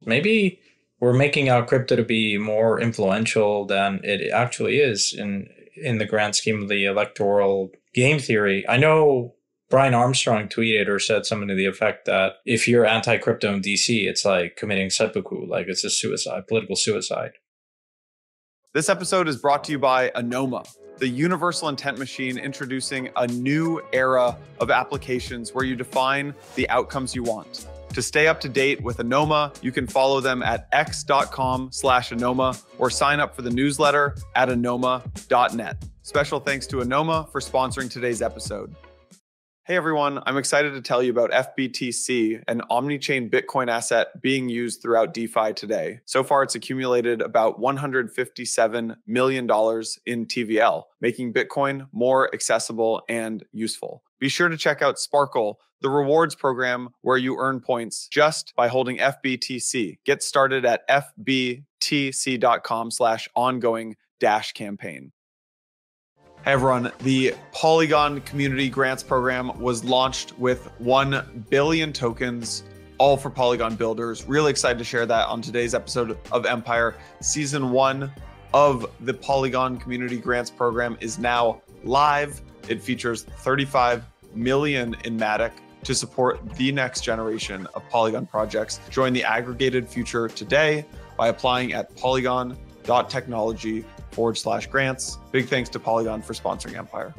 maybe we're making our crypto to be more influential than it actually is in the grand scheme of the electoral game theory. I know Brian Armstrong tweeted or said something to the effect that if you're anti-crypto in DC, it's like committing seppuku, like it's a suicide, political suicide. This episode is brought to you by Anoma, the universal intent machine introducing a new era of applications where you define the outcomes you want. To stay up to date with Anoma, you can follow them at x.com/Anoma or sign up for the newsletter at anoma.net. Special thanks to Anoma for sponsoring today's episode. Hey everyone, I'm excited to tell you about FBTC, an omni-chain Bitcoin asset being used throughout DeFi today. So far, it's accumulated about $157 million in TVL, making Bitcoin more accessible and useful. Be sure to check out Sparkle, the rewards program where you earn points just by holding FBTC. Get started at fbtc.com/ongoing-campaign. Hey everyone, the Polygon Community Grants Program was launched with 1 billion tokens, all for Polygon builders. Really excited to share that on today's episode of Empire. Season 1 of the Polygon Community Grants Program is now live. It features 35 million in Matic to support the next generation of Polygon projects. Join the aggregated future today by applying at polygon.technology/grants. Big thanks to Polygon for sponsoring Empire.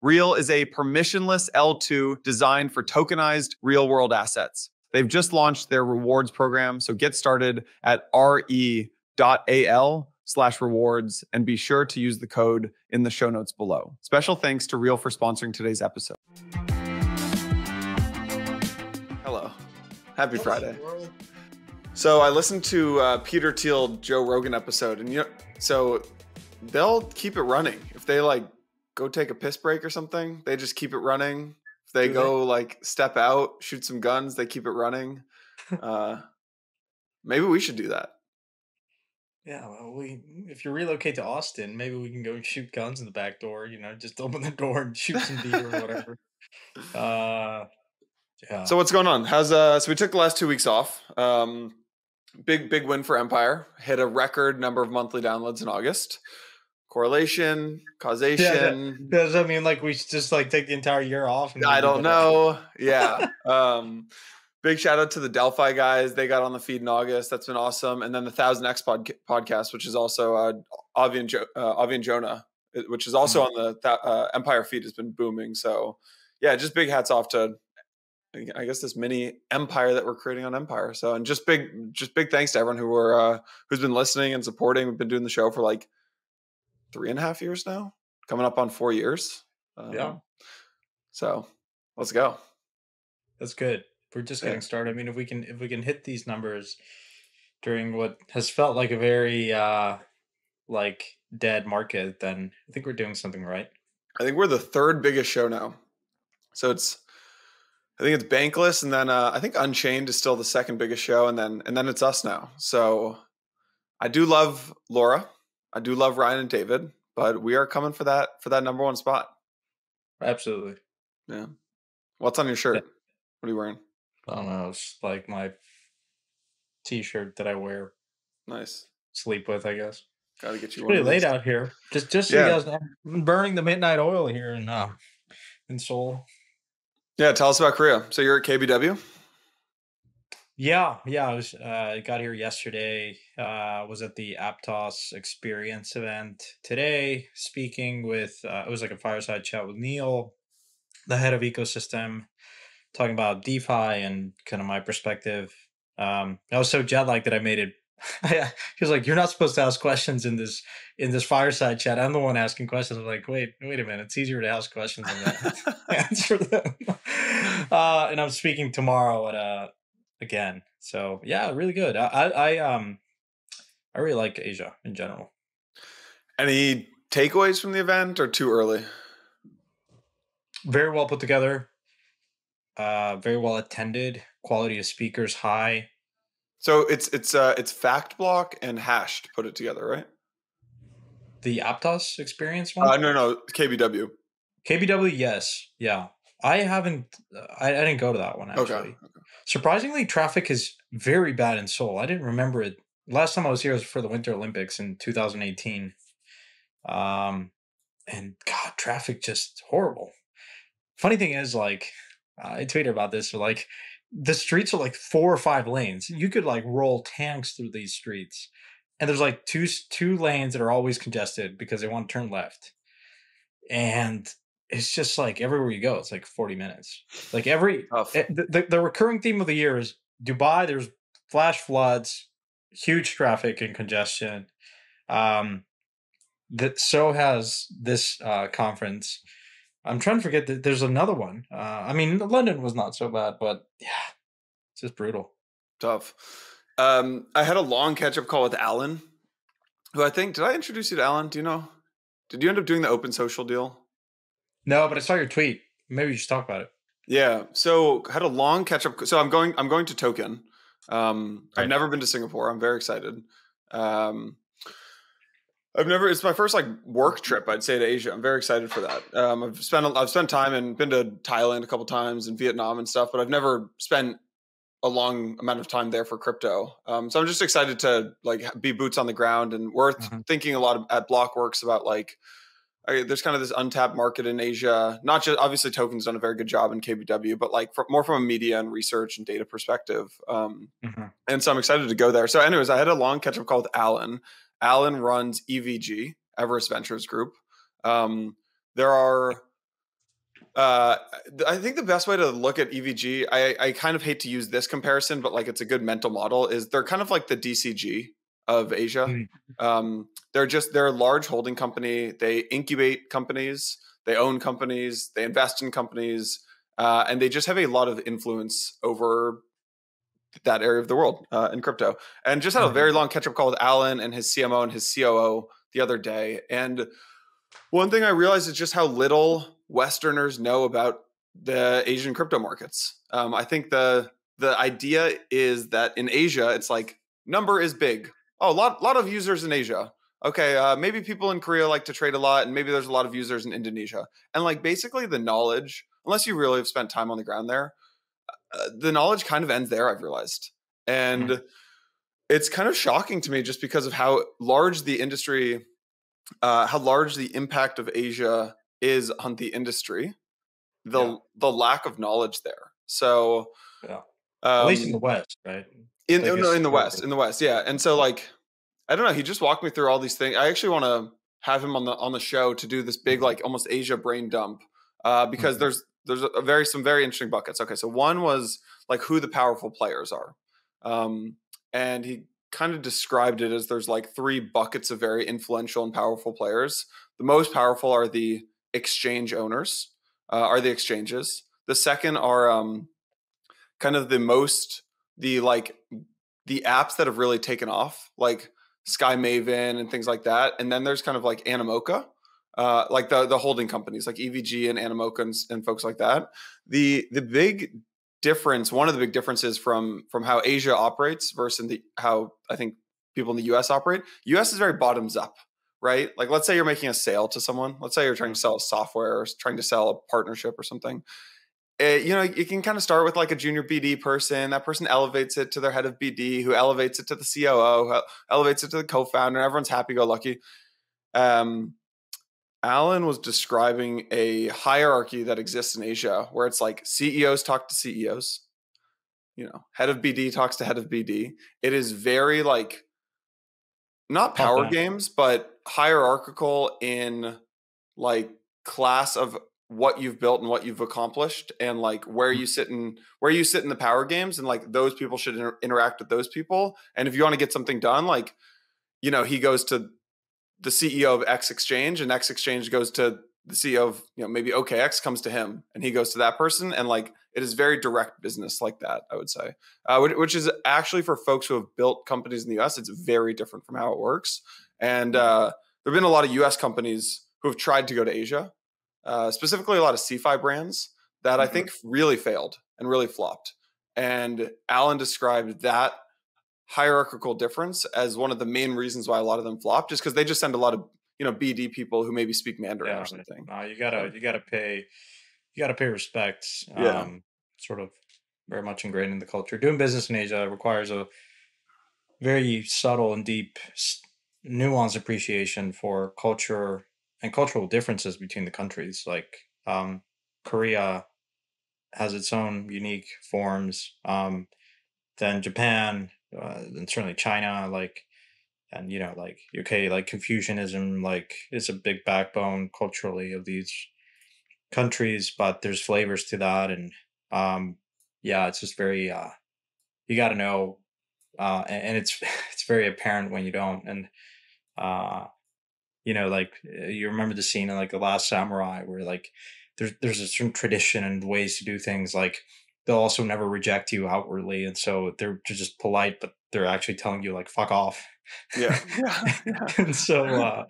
Re.al is a permissionless L2 designed for tokenized real-world assets. They've just launched their rewards program, so get started at re.al/rewards and be sure to use the code in the show notes below. Special thanks to Re.al for sponsoring today's episode. Hello. Happy Friday. So I listened to Peter Thiel, Joe Rogan episode, and so they'll keep it running. If they like go take a piss break or something, they just keep it running. If they go like step out, shoot some guns, they keep it running. Maybe we should do that. Yeah, well, if you relocate to Austin, maybe we can go shoot guns in the back door. Just open the door and shoot some deer or whatever. Yeah. So what's going on? So we took the last 2 weeks off. Big win for Empire. Hit a record number of monthly downloads in August. Correlation, causation. Does that mean like we should just like take the entire year off? I don't know. Yeah. Big shout out to the Delphi guys. They got on the feed in August. That's been awesome. And then the 1000X podcast, which is also Avi and Jonah, which is also on the Empire feed, has been booming. So yeah, just big hats off to, I guess, this mini empire that we're creating on Empire. So, and just big thanks to everyone who's been listening and supporting. We've been doing the show for like 3.5 years now, coming up on 4 years. Yeah. So let's go. That's good. We're just getting started. I mean, if we can hit these numbers during what has felt like a very like dead market, then I think we're doing something right. I think we're the third biggest show now. So I think it's Bankless, and then I think Unchained is still the second biggest show, and then it's us now. So I do love Laura, I do love Ryan and David, but we are coming for that number one spot. Absolutely. Yeah. What's on your shirt? What are you wearing? I don't know. It's like my T-shirt that I wear. Nice. Sleep with, I guess. Got to get you. It's pretty late out here. Just so you guys know, I'm burning the midnight oil here in Seoul. Yeah, tell us about Korea. So you're at KBW? Yeah. I got here yesterday. Was at the Aptos Experience event today, speaking with. It was like a fireside chat with Neil, the head of ecosystem, talking about DeFi and kind of my perspective. I was so jet lagged that I made it. He was like, "You're not supposed to ask questions in this fireside chat. I'm the one asking questions." I'm like, wait a minute. It's easier to ask questions than that. Answer them. And I'm speaking tomorrow again. So yeah, really good. I really like Asia in general. Any takeaways from the event, or too early? Very well put together. Very well attended. Quality of speakers high. So it's Fact Block and Hashed put it together, right? The Aptos Experience one? No, KBW. KBW, yes, yeah. I didn't go to that one actually. Okay. Surprisingly, traffic is very bad in Seoul. I didn't remember it. Last time I was here was for the Winter Olympics in 2018. Um, and God, traffic just horrible. Funny thing is, like, I tweeted about this. So, like, the streets are like 4 or 5 lanes. You could like roll tanks through these streets, and there's like two lanes that are always congested because they want to turn left. And it's just like everywhere you go, it's like 40 minutes. Like Tough. the recurring theme of the year is Dubai. There's flash floods, huge traffic and congestion. Um, that so has this conference. I'm trying to forget that there's another one. I mean, London was not so bad, but yeah, it's just brutal. Tough. I had a long catch up call with Alan, who I think, did I introduce you to Alan? Do you know? Did you end up doing the open social deal? No, but I saw your tweet. Maybe you should talk about it. Yeah. So had a long catch up. So I'm going to Token. I've Right. never been to Singapore. I'm very excited. Um, it's my first like work trip, I'd say, to Asia. I'm very excited for that. I've spent time and been to Thailand a couple times and Vietnam and stuff, but I've never spent a long amount of time there for crypto. So I'm just excited to like be boots on the ground, and we're Mhm. thinking a lot at Blockworks about like, there's kind of this untapped market in Asia. Not just obviously Token's done a very good job in KBW, but like more from a media and research and data perspective. Mhm. And so I'm excited to go there. So, anyways, I had a long catch up call with Alan. Alan runs EVG, Everest Ventures Group. There are I think the best way to look at EVG, I kind of hate to use this comparison, but like it's a good mental model, is they're kind of like the DCG of Asia. Mhm. They're a large holding company. They incubate companies, they own companies, they invest in companies, and they just have a lot of influence over that area of the world in crypto. And just had a Mhm. very long catch up call with Alan and his CMO and his COO the other day. And one thing I realized is just how little Westerners know about the Asian crypto markets. I think the idea is that in Asia, it's like number is big. Oh, lot of users in Asia. Okay, maybe people in Korea like to trade a lot, and maybe there's a lot of users in Indonesia. And like basically the knowledge, unless you really have spent time on the ground there, the knowledge kind of ends there. I've realized, Mhm. and it's kind of shocking to me just because of how large the industry, how large the impact of Asia is on the industry, Yeah. the lack of knowledge there. So Yeah. At least in the um, West, right? in Like no, it's in the West, yeah. And so like I don't know, he just walked me through all these things. I actually want to have him on the show to do this big like almost Asia brain dump, because Mhm. there's some very interesting buckets. Okay, so one was like who the powerful players are, and he kind of described it as there's like three buckets of very influential and powerful players. The most powerful are the exchange owners, are the exchanges. The second are kind of the like the apps that have really taken off, like Sky Maven and things like that. And then there's kind of like Animoca, like the holding companies like EVG and Animoca and folks like that. The big difference, one of the big differences from how Asia operates versus how I think people in the US operate. US is very bottoms up, right? Like let's say you're making a sale to someone. Let's say you're trying to sell software or trying to sell a partnership or something. You can kind of start with like a junior BD person. That person elevates it to their head of BD, who elevates it to the COO, who elevates it to the co-founder. Everyone's happy-go-lucky. Um, Alan was describing a hierarchy that exists in Asia, where it's like CEOs talk to CEOs. Head of BD talks to head of BD. It is very like not Top power down. games, but hierarchical in like class of what you've built and what you've accomplished, and like where you sit in the power games, and like those people should interact with those people. And if you want to get something done, like he goes to the CEO of X exchange, and X exchange goes to the CEO of maybe OKX comes to him, and he goes to that person, and like it is very direct business like that, I would say, which is actually for folks who have built companies in the US, it's very different from how it works. And there have been a lot of US companies who have tried to go to Asia, specifically a lot of CFI brands that I think really failed and really flopped. And Alan described that hierarchical difference as one of the main reasons why a lot of them flop, just because they just send a lot of BD people who maybe speak Mandarin or Yeah. something. No, you So gotta pay respect. yeah, Sort of. very much ingrained in the culture. Doing business in Asia requires a very subtle and deep, nuanced appreciation for culture and cultural differences between the countries. Like Korea has its own unique forms. Then Japan, and certainly China, like, and like UK, like Confucianism, like is a big backbone culturally of these countries, but there's flavors to that, and yeah, it's just very you got to know, and it's it's very apparent when you don't, and uh, like you remember the scene in like The Last Samurai where like there's a certain tradition and ways to do things, like they'll also never reject you outwardly, and so they're just polite, but they're actually telling you like fuck off. Yeah. Yeah. Yeah. And so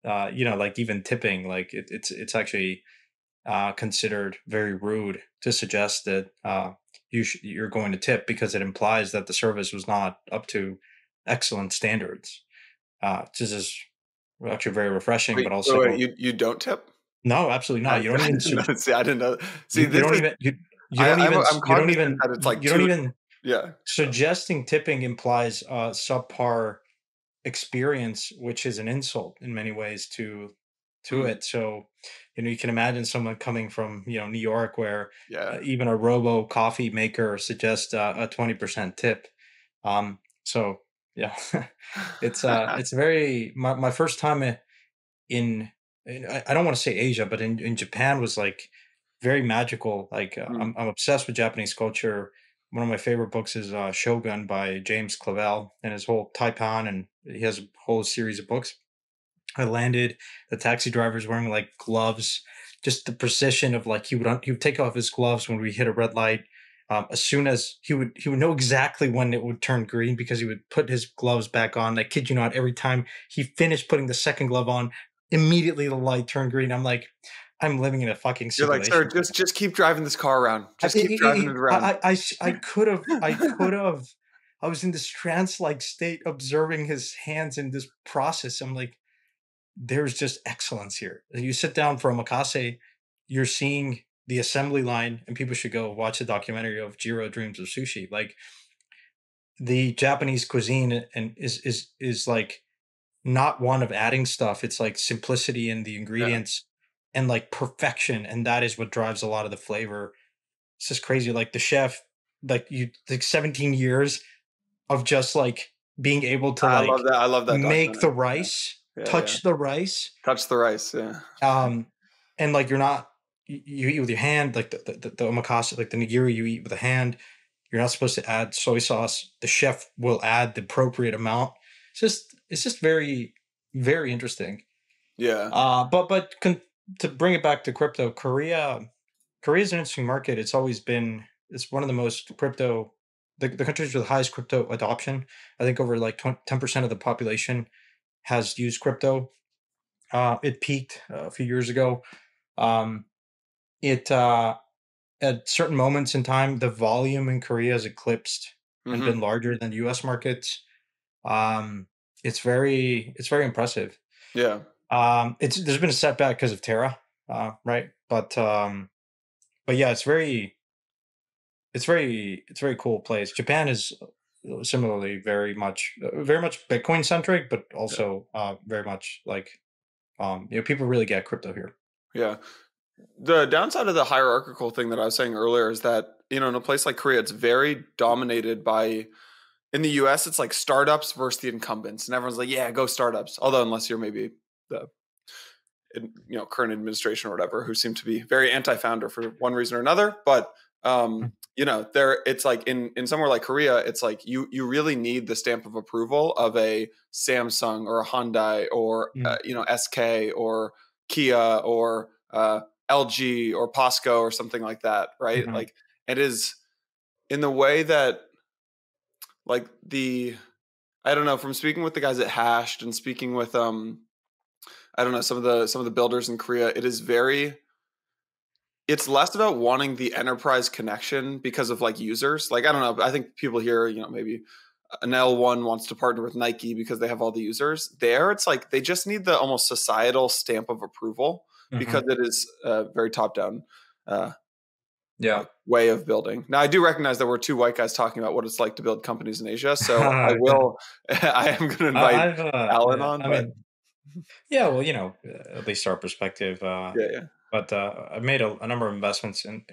like even tipping, like it's actually considered very rude to suggest that you're going to tip, because it implies that the service was not up to excellent standards. This is actually very refreshing, Wait, but wait, also you don't tip? no, absolutely not. You don't I even didn't know. See, I didn't know. See, you this don't is even you don't even I'm you don't cognizant even that it's like you don't two. even Yeah. suggesting tipping implies subpar experience, which is an insult in many ways to Mm, it. So, you can imagine someone coming from, New York, where yeah. even a robo coffee maker suggests a 20% tip. So yeah, it's very, my first time I don't want to say Asia, but in Japan was like very magical. Like Mm, I'm obsessed with Japanese culture. One of my favorite books is Shogun by James Clavell, and his whole Taipan, and he has a whole series of books. I landed. The taxi driver's wearing like gloves. Just the precision of like he would take off his gloves when we hit a red light. As soon as he would know exactly when it would turn green, because he would put his gloves back on. I kid you not, every time he finished putting the second glove on, immediately the light turned green. I'm like, I'm living in a fucking you're like, sir, simulation. just keep driving this car around. Just keep driving it around. I could have. I was in this trance-like state, observing his hands in this process. I'm like, there's just excellence here. You sit down for omakase, you're seeing the assembly line, and people should go watch the documentary of Jiro Dreams of Sushi. Like the Japanese cuisine and is like not one of adding stuff. It's like simplicity in the Yeah. ingredients and like perfection, and that is what drives a lot of the flavor. It's just crazy. Like the chef, like you like 17 years of just like being able to I like love that. I love that make the documentary. Yeah. rice, Yeah. Yeah. touch the rice, Touch the rice. Yeah. um, and like you're not you eat with your hand, like the omakase, like the nigiri, you eat with a hand. You're not supposed to add soy sauce. The chef will add the appropriate amount. It's just very, very interesting. Yeah. To bring it back to crypto, Korea is an interesting market. It's one of the most crypto, the countries with the highest crypto adoption. I think over like 10% of the population has used crypto. It peaked a few years ago. Um, it At certain moments in time, the volume in Korea has eclipsed and Hmm. been larger than U.S. markets. Um, it's very impressive. Yeah. It's There's been a setback because of Terra, right? But yeah, it's very cool place. Japan is similarly very much Bitcoin centric, but Yeah. also very much like people really get crypto here. Yeah. The downside of the hierarchical thing that I was saying earlier is that, in a place like Korea, it's very dominated by, in the US, it's like startups versus the incumbents. And everyone's like, yeah, go startups. Although, unless you're maybe the, current administration or whatever, who seem to be very anti-founder for one reason or another. But, it's like in somewhere like Korea, it's like you really need the stamp of approval of a Samsung or a Hyundai or, Mm-hmm. SK or Kia or, LG or POSCO or something like that, right? Mm-hmm. Like it is in the way that like I don't know, from speaking with the guys at Hashed and speaking with I don't know, some of the builders in Korea, it's less about wanting the enterprise connection because of like users. Like I don't know, I think people here, maybe an L1 wants to partner with Nike because they have all the users. There, it's like they just need the almost societal stamp of approval Mm-hmm. because it is very top down. Uh, Yeah. like way of building. Now I do recognize that we're two white guys talking about what it's like to build companies in Asia. So I Yeah. will, I am going to invite Alan Yeah, on, I but mean, yeah, well, at least our perspective. yeah, yeah. But I've made a number of investments in,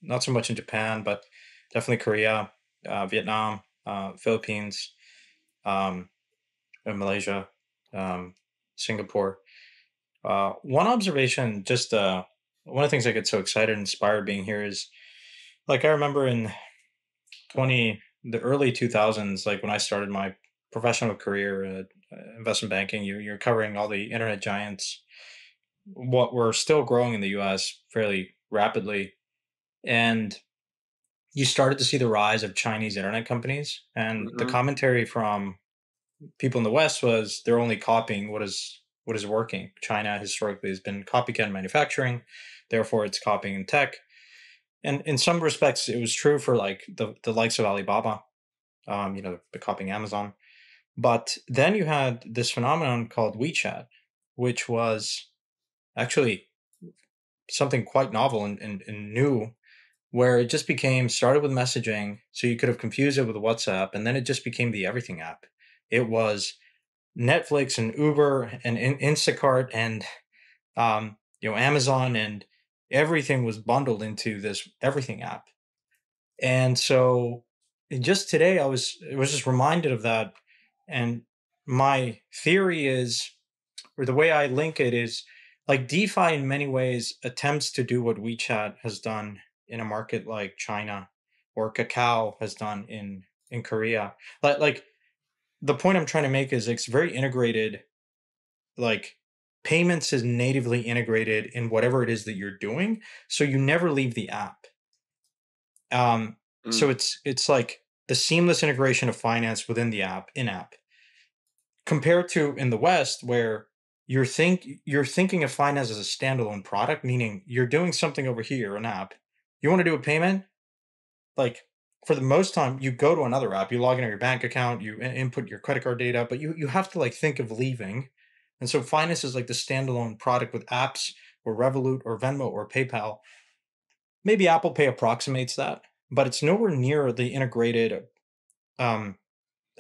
not so much in Japan, but definitely Korea, Vietnam, Philippines, um, and Malaysia, um, Singapore. One observation, just one of the things I get so excited and inspired being here is, like, I remember in the early 2000s, like when I started my professional career at investment banking, you're covering all the internet giants, what were still growing in the US fairly rapidly. And you started to see the rise of Chinese internet companies. And the Hmm. commentary from people in the West was they're only copying what is working. China historically has been copycat manufacturing, therefore it's copying in tech. And in some respects, it was true for like the likes of Alibaba, the copying Amazon. But then you had this phenomenon called WeChat, which was actually something quite novel and new, where it just became started with messaging. So you could have confused it with WhatsApp, and then it just became the everything app. It was Netflix and Uber and Instacart and Amazon, and everything was bundled into this everything app. And so just today I was just reminded of that. And my theory is, or the way I link it is, like DeFi in many ways attempts to do what WeChat has done in a market like China, or Kakao has done in Korea. Like the point I'm trying to make is it's very integrated. Like payments is natively integrated in whatever it is that you're doing, so you never leave the app. Um, so Mm. it's like the seamless integration of finance within the app, in app, compared to in the West where you're thinking of finance as a standalone product, meaning you're doing something over here, an app. You want to do a payment, like for the most time, you go to another app, you log into your bank account, you input your credit card data, but you have to like think of leaving. And so finance is like the standalone product with apps or Revolut or Venmo or PayPal. Maybe Apple Pay approximates that, but it's nowhere near the integrated, um,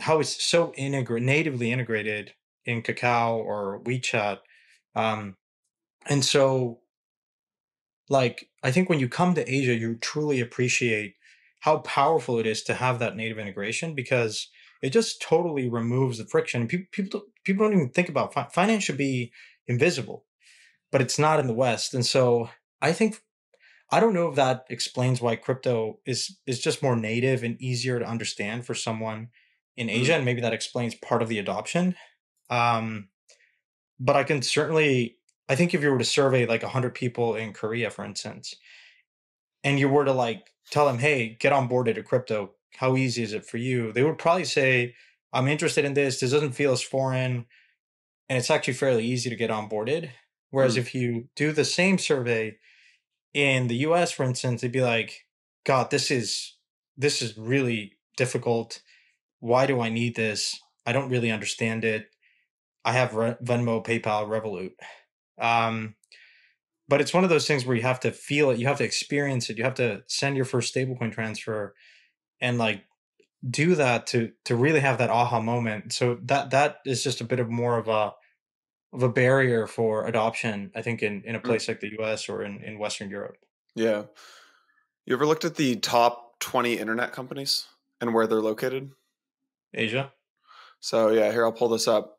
how it's so natively integrated in Kakao or WeChat. Um, and so, like, I think when you come to Asia, you truly appreciate how powerful it is to have that native integration, because it just totally removes the friction. People don't even think about finance should be invisible, but it's not in the West. And so I think I don't know if that explains why crypto is just more native and easier to understand for someone in Asia, Mm. and maybe that explains part of the adoption. Um, but I think if you were to survey like 100 people in Korea, for instance, and you were to like tell them, "Hey, get on board to crypto. How easy is it for you?" They would probably say, "I'm interested in this. This doesn't feel as foreign, and it's actually fairly easy to get onboarded." Whereas Mm. if you do the same survey in the US, for instance, they'd be like, "God, this is really difficult. Why do I need this? I don't really understand it. I have Venmo, PayPal, Revolut." Um, but it's one of those things where you have to feel it, you have to experience it, you have to send your first stablecoin transfer, and like do that to really have that aha moment. So that is just a bit of more of a barrier for adoption, I think, in a Mm. place like the US or in Western Europe. Yeah. You ever looked at the top 20 internet companies and where they're located? Asia. So yeah, here I'll pull this up.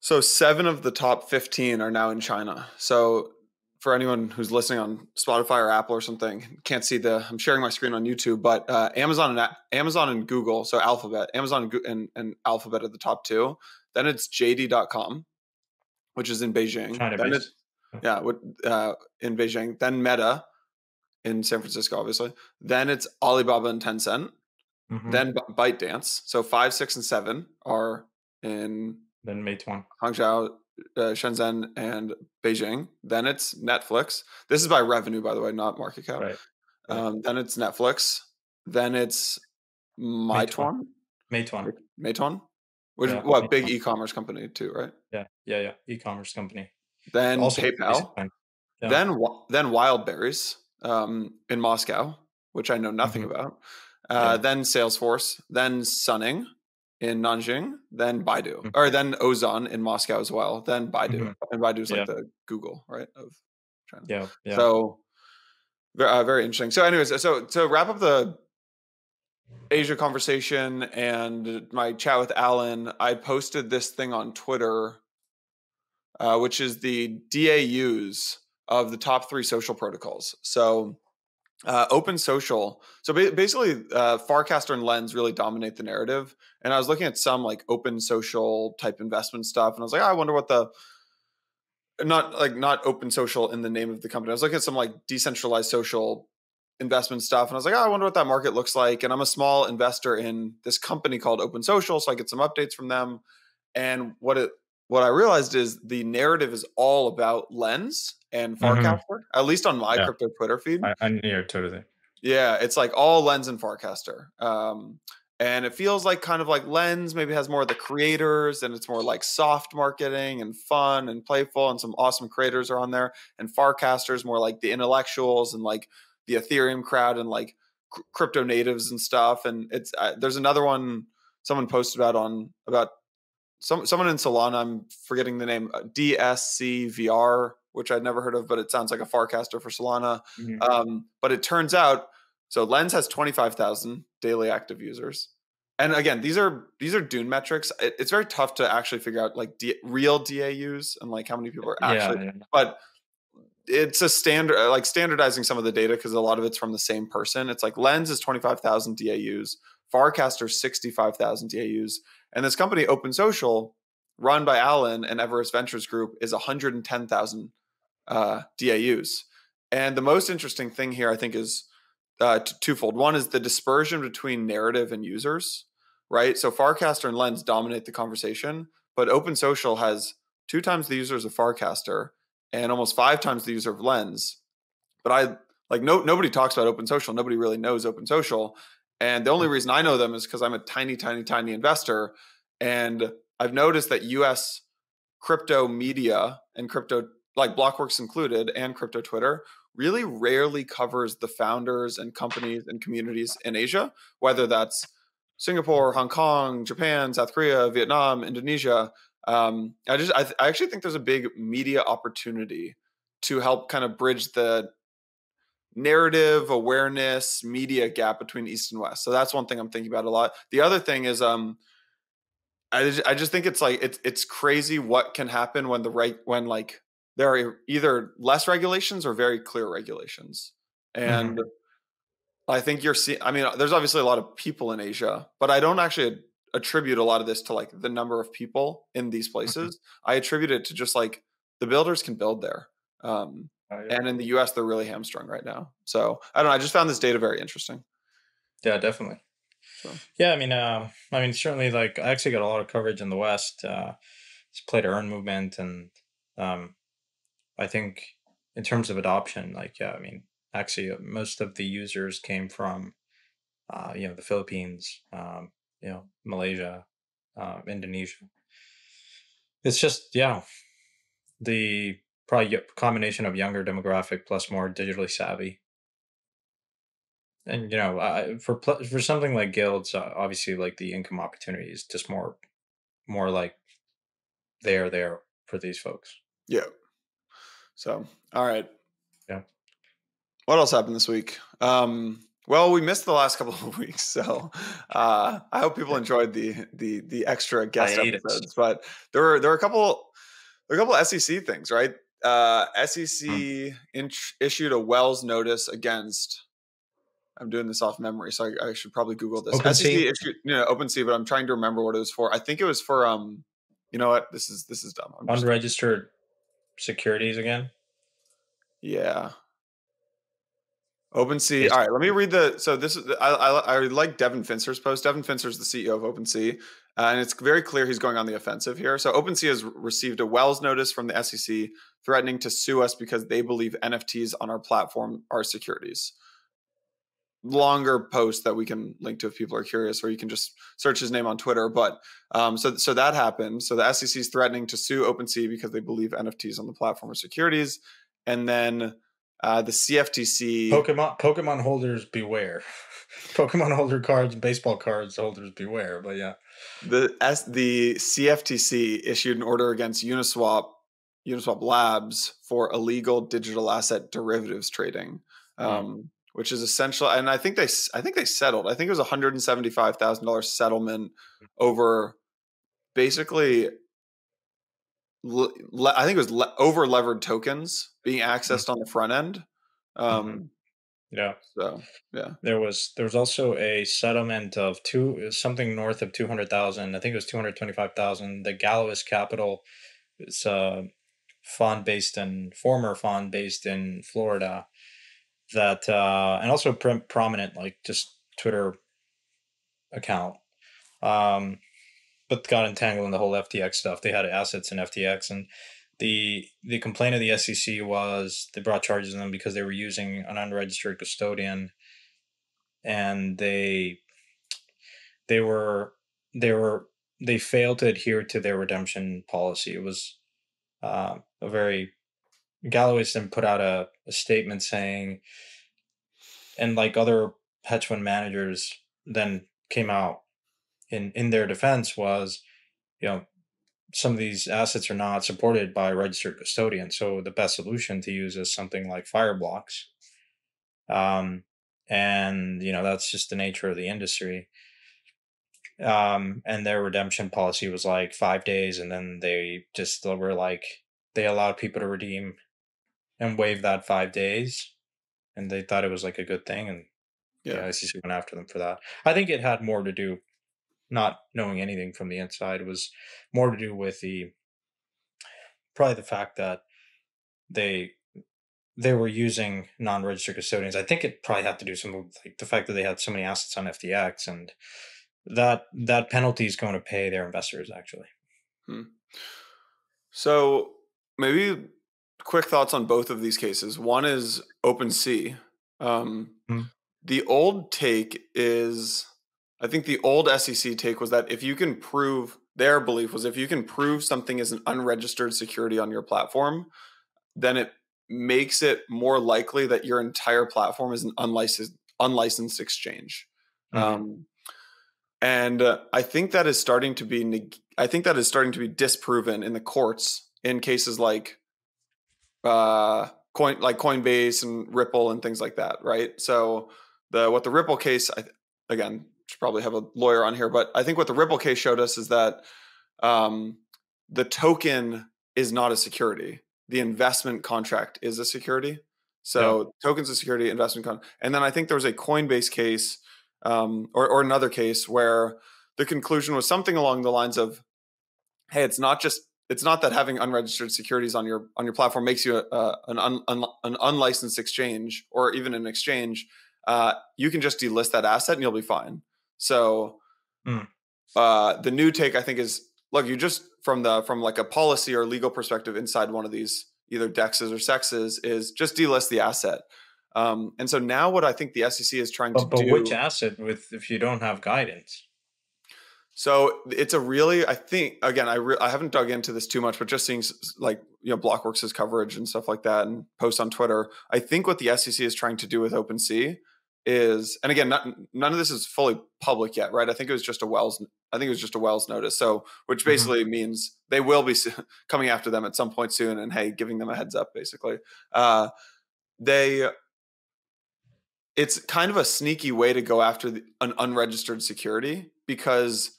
So 7 of the top 15 are now in China. So for anyone who's listening on Spotify or Apple or something, can't see I'm sharing my screen on YouTube, but Amazon and Google, so Alphabet, Amazon and Alphabet are the top 2. Then it's JD.com, which is in Beijing. China Then it's, based. yeah, in Beijing. Then Meta in San Francisco, obviously. Then it's Alibaba and Tencent. Hmm. Then ByteDance. So 5, 6, and 7 are in Then Meituan. Hangzhou, Shenzhen, and Beijing. Then it's Netflix. This is by revenue, by the way, not market cap. Right. Right. Then it's Netflix. Then it's Meituan. Meituan, Meituan. Meituan, which is Yeah. what big Meituan. e-commerce company too, right? Yeah. Yeah. Yeah. E-commerce company. Then Also based PayPal. in China. Yeah. Then Wildberries. in Moscow, which I know nothing Mhm. about. Yeah. Then Salesforce, then Sunning in Nanjing, then Baidu, Mhm. or then Ozon in Moscow as well, then Baidu. Mhm. And Baidu is like Yeah. the Google, right, of China. Yeah. Yeah. So very interesting. So anyways, so to wrap up the Asia conversation and my chat with Alan, I posted this thing on Twitter, which is the DAUs of the top 3 social protocols. So Open Social. So basically, Farcaster and Lens really dominate the narrative. And I was looking at some like Open Social type investment stuff, and I was like, oh, I wonder what the not Open Social in the name of the company. I was looking at some like decentralized social investment stuff, and I was like, oh, I wonder what that market looks like. And I'm a small investor in this company called Open Social, so I get some updates from them. And what I realized is the narrative is all about Lens and Mhm. Farcaster, at least on my Yeah. crypto Twitter feed. Yeah, totally. Yeah, it's like all Lens and Farcaster. And it feels like kind of like Lens maybe has more of the creators and it's more like soft marketing and fun and playful, and some awesome creators are on there. And Farcaster is more like the intellectuals and like the Ethereum crowd and like crypto natives and stuff. And it's there's another one someone posted about someone in Solana. I'm forgetting the name. DSCVR, which I'd never heard of, but it sounds like a Farcaster for Solana. Mhm. But it turns out, so Lens has 25,000 daily active users. And again, these are Dune metrics. It's very tough to actually figure out like real DAUs and like how many people are Yeah. actually. Yeah. But it's a standard, like standardizing some of the data because a lot of it's from the same person. It's like Lens is 25,000 DAUs, Farcaster 65,000 DAUs, and this company Open Social, run by Alan and Everest Ventures Group, is 110,000 DAUs. And the most interesting thing here, I think, is twofold. One is the dispersion between narrative and users, right? So Farcaster and Lens dominate the conversation, but Open Social has 2 times the users of Farcaster and almost 5 times the user of Lens. But I like nobody talks about Open Social. Nobody really knows Open Social. And the only reason I know them is because I'm a tiny investor. And I've noticed that US crypto media and crypto, like Blockworks included, and crypto Twitter, really rarely covers the founders and companies and communities in Asia, whether that's Singapore, Hong Kong, Japan, South Korea, Vietnam, Indonesia. I actually think there's a big media opportunity to help kind of bridge the narrative awareness media gap between East and West. So that's one thing I'm thinking about a lot. The other thing is I just think it's like it's crazy what can happen when when like there are either less regulations or very clear regulations. And Mhm. I think you're seeing, I mean, there's obviously a lot of people in Asia, but I don't actually attribute a lot of this to like the number of people in these Mhm. places. I attribute it to just like the builders can build there. Um, Oh, yeah. and in the US, they're really hamstrung right now. So I don't know. I just found this data very interesting. Yeah, definitely. So, Yeah, I mean, certainly, like, I actually got a lot of coverage in the West. It's play to earn movement, and um, I think in terms of adoption, like, yeah, I mean, actually, most of the users came from, the Philippines, Malaysia, Indonesia. It's just, yeah, the probably combination of younger demographic plus more digitally savvy. And for something like guilds, obviously, like the income opportunity is just more like there for these folks. yeah. So, all right. Yeah. What else happened this week? Well, we missed the last couple of weeks, so I hope people Yeah. enjoyed the extra guest Hiatus. episodes. But there are a couple SEC things, right? Mm. SEC issued a Wells notice against. I'm doing this off memory, so I should probably Google this. SEC OpenSea, issued, OpenSea, but I'm trying to remember what it was for. I think it was for you know what? This is dumb. I'm just unregistered securities again. yeah. OpenSea. All Basic. right, let me read the. So this is I like Devin Finster's post. Devin Finster's the CEO of OpenSea, and it's very clear he's going on the offensive here. So OpenSea has received a Wells notice from the SEC threatening to sue us because they believe NFTs on our platform are securities. Longer post that we can link to if people are curious, or you can just search his name on Twitter. But so that happened. So the SEC is threatening to sue OpenSea because they believe NFTs on the platform are securities, and then The CFTC. Pokemon holders beware. Pokemon holder cards, baseball cards holders beware. But yeah, The CFTC issued an order against Uniswap Labs for illegal digital asset derivatives trading, which is essential. And I think they settled. I think it was $175,000 settlement over basically. I think it was over levered tokens being accessed on the front end. Yeah. So yeah, there was also a settlement of something north of 200,000. I think it was 225,000. The Gallows Capital is a former fund based in Florida that and also prominent like just Twitter account. But got entangled in the whole FTX stuff. They had assets in FTX, and the complaint of the SEC was they brought charges on them because they were using an unregistered custodian, and they failed to adhere to their redemption policy. It was a very Galloway's then put out a statement saying, and like other hedge fund managers then came out in their defense was, some of these assets are not supported by registered custodians. So the best solution to use is something like Fireblocks. And that's just the nature of the industry. And their redemption policy was like 5 days, and then they allowed people to redeem and waive that 5 days, and they thought it was like a good thing, and the SEC went after them for that. I think it had more to do, not knowing anything from the inside, it was more to do with probably the fact that they were using non-registered custodians. I think it probably had to do some with like the fact that they had so many assets on FTX, and that penalty is going to pay their investors actually. So maybe quick thoughts on both of these cases. One is OpenSea. The old take is, I think the old SEC take was that if you can prove, their belief was if you can prove something is an unregistered security on your platform, then it makes it more likely that your entire platform is an unlicensed exchange. And I think that is starting to be disproven in the courts in cases like Coinbase and Ripple and things like that, right? So what the Ripple case, again, should probably have a lawyer on here, but I think what the Ripple case showed us is that the token is not a security. The investment contract is a security. So token's a security, investment contract. And then I think there was a Coinbase case or another case where the conclusion was something along the lines of, hey, it's not that having unregistered securities on your platform makes you an unlicensed exchange or even an exchange. You can just delist that asset and you'll be fine. So the new take, I think, is, look, you just from like a policy or legal perspective inside one of these either DEXs or SEXs is just delist the asset. And so now what I think the SEC is trying to do. But which asset if you don't have guidance? So it's a really, I think, again, I haven't dug into this too much, but just seeing like, Blockworks' coverage and stuff like that and posts on Twitter, I think what the SEC is trying to do with OpenSea is, and again, none of this is fully public yet, right? I think it was just a Wells notice. So, which basically means they will be coming after them at some point soon and, hey, giving them a heads up, basically. It's kind of a sneaky way to go after an unregistered security, because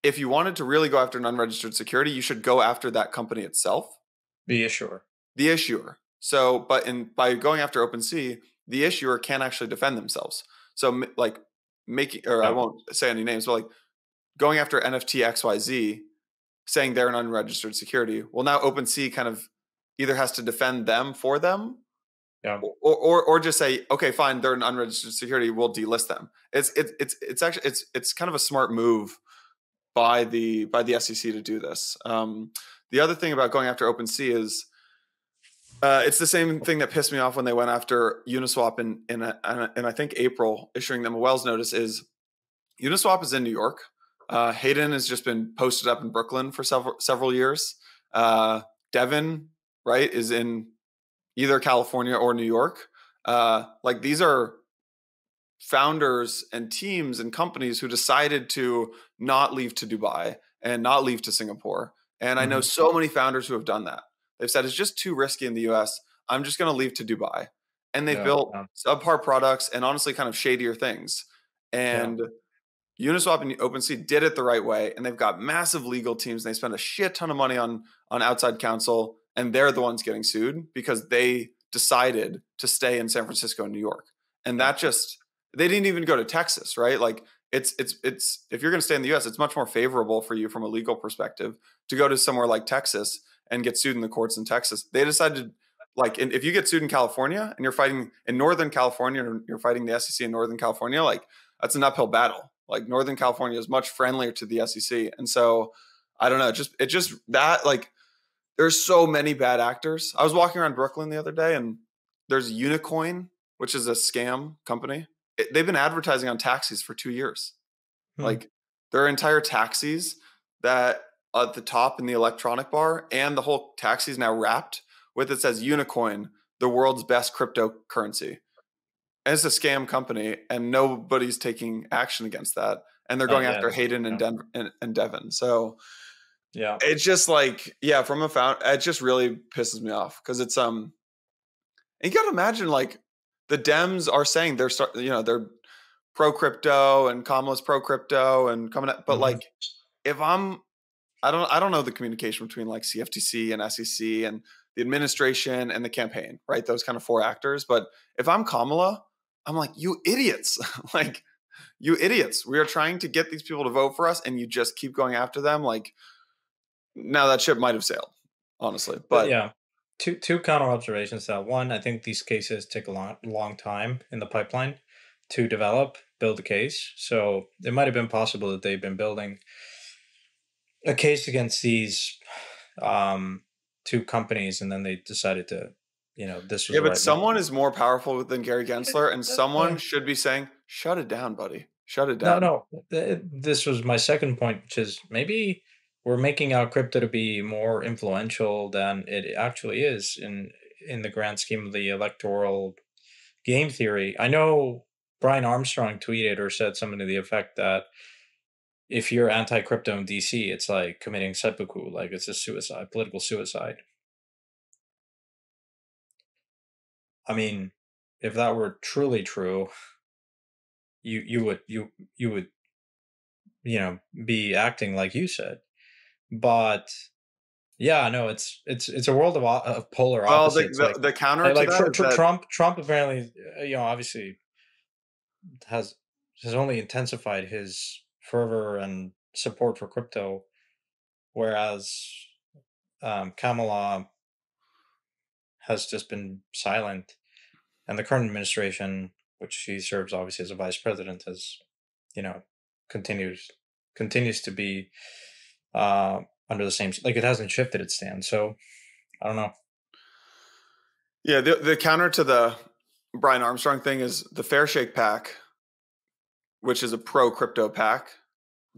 if you wanted to really go after an unregistered security, you should go after that company itself. The issuer. So, but by going after OpenSea, the issuer can actually defend themselves. So like I won't say any names, but like going after NFT XYZ, saying they're an unregistered security. Well, now OpenSea kind of either has to defend them for them, or just say, okay, fine, they're an unregistered security, we'll delist them. It's actually kind of a smart move by the SEC to do this. The other thing about going after OpenSea is it's the same thing that pissed me off when they went after Uniswap in I think April, issuing them a Wells notice. Is Uniswap is in New York. Hayden has just been posted up in Brooklyn for several years. Devin, right, is in either California or New York. Like these are founders and teams and companies who decided to not leave to Dubai and not leave to Singapore. And I know Hmm. so many founders who have done that. They've said it's just too risky in the US. I'm just going to leave to Dubai. And they've Yeah, built subpar products and honestly kind of shadier things. yeah, And Uniswap and OpenSea did it the right way, and they've got massive legal teams. And they spend a shit ton of money on outside counsel, and they're the ones getting sued because they decided to stay in San Francisco and New York. And yeah, that just they didn't even go to Texas, right? Like it's if you're going to stay in the U.S., it's much more favorable for you from a legal perspective to go to somewhere like Texas and get sued in the courts in Texas. They decided like if you get sued in California and you're fighting in Northern California or you're fighting the SEC in Northern California, like that's an uphill battle. Like Northern California is much friendlier to the SEC. And so I don't know, it just that like there's so many bad actors. I was walking around Brooklyn the other day and there's Unicoin, which is a scam company. They've been advertising on taxis for 2 years. hmm, Like there are entire taxis that at the top in the electronic bar, and the whole taxi is now wrapped with it says Unicoin, the world's best cryptocurrency. And it's a scam company, and nobody's taking action against that. And they're going not yet. after Hayden and Yeah, Denver and Devin. So yeah, it's just like, yeah, from a found, it just really pisses me off because it's and you got to imagine like the Dems are saying they're pro crypto and Kamala's pro crypto and coming up, but hmm, like if I don't know the communication between like CFTC and SEC and the administration and the campaign, right? Those kind of four actors. But if I'm Kamala, I'm like, you idiots. Like, you idiots. We are trying to get these people to vote for us and you just keep going after them. Like, now that ship might have sailed, honestly. but But yeah. Two counter observations. That one, I think these cases take a long time in the pipeline to develop, build the case. So it might have been possible that they've been building a case against these um, two companies, and then they decided to, this was yeah, the but right someone moment. is more powerful than Gary Gensler, and someone Yeah. should be saying, shut it down, buddy. Shut it No, down. no. This was my second point, which is maybe we're making out crypto to be more influential than it actually is in the grand scheme of the electoral game theory. I know Brian Armstrong tweeted or said something to the effect that if you're anti-crypto in DC, it's like committing seppuku, like it's a suicide, political suicide. I mean, if that were truly true, you would be acting like you said. But yeah, no, it's a world of polar Well, opposites. the counter to that is that Trump apparently, obviously has has only intensified his fervor and support for crypto, whereas Kamala has just been silent, and the current administration, which she serves obviously as a vice president, has you know continues continues to be uh, under the same, like it hasn't shifted its stand. So I don't know. yeah, the counter to the Brian Armstrong thing is the Fair Shake pack, which is a pro crypto pack,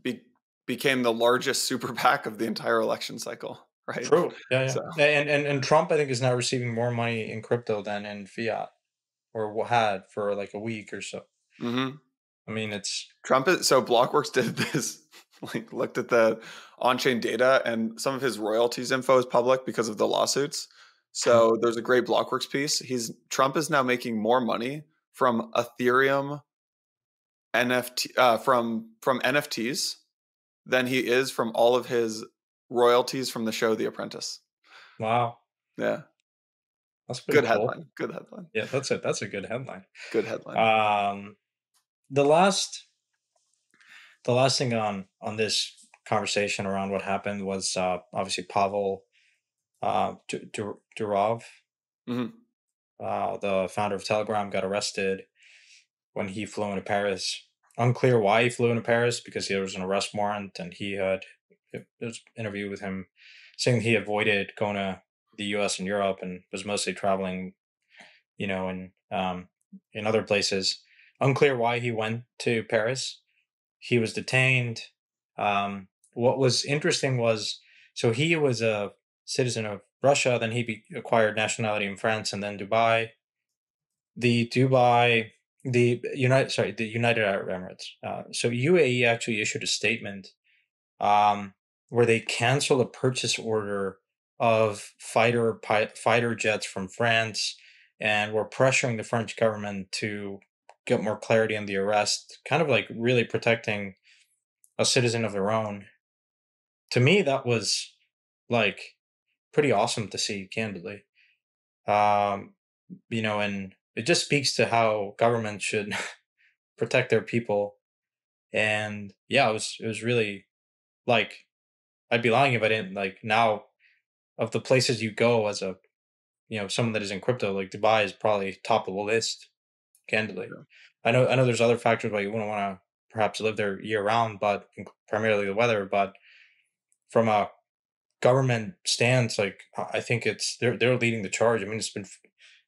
be, became the largest super PAC of the entire election cycle, right? True. Yeah, So, yeah. And Trump, I think, is now receiving more money in crypto than in fiat, or had for like a week or so. mhm. I mean, it's Trump is so Blockworks did this, like looked at the on-chain data, and some of his royalties info is public because of the lawsuits. So there's a great Blockworks piece. Trump is now making more money from Ethereum NFT from NFTs than he is from all of his royalties from the show The Apprentice. wow. Yeah. That's pretty Good cool. headline. Good headline. Yeah, that's a good headline. Good headline. Um, the last the last thing on this conversation around what happened was obviously Pavel Durov, Mhm. the founder of Telegram, got arrested when he flew into Paris. Unclear why he flew into Paris, because there was an arrest warrant, and he had there was an interview with him saying he avoided going to the U.S. and Europe and was mostly traveling, in other places. Unclear why he went to Paris. He was detained. What was interesting was, so he was a citizen of Russia. Then he acquired nationality in France and then Dubai. The Dubai, the United Arab Emirates. So UAE actually issued a statement um, where they canceled a purchase order of fighter jets from France, and were pressuring the French government to get more clarity on the arrest, kind of like really protecting a citizen of their own. To me, that was like pretty awesome to see, candidly. Um, and it just speaks to how governments should protect their people. And yeah, it was really like, I'd be lying if I didn't like now, of the places you go as a someone that is in crypto, like Dubai is probably top of the list, candidly. Yeah. I know there's other factors why you wouldn't want to perhaps live there year round, but primarily the weather. But from a government stance, like I think they're leading the charge. I mean, it's been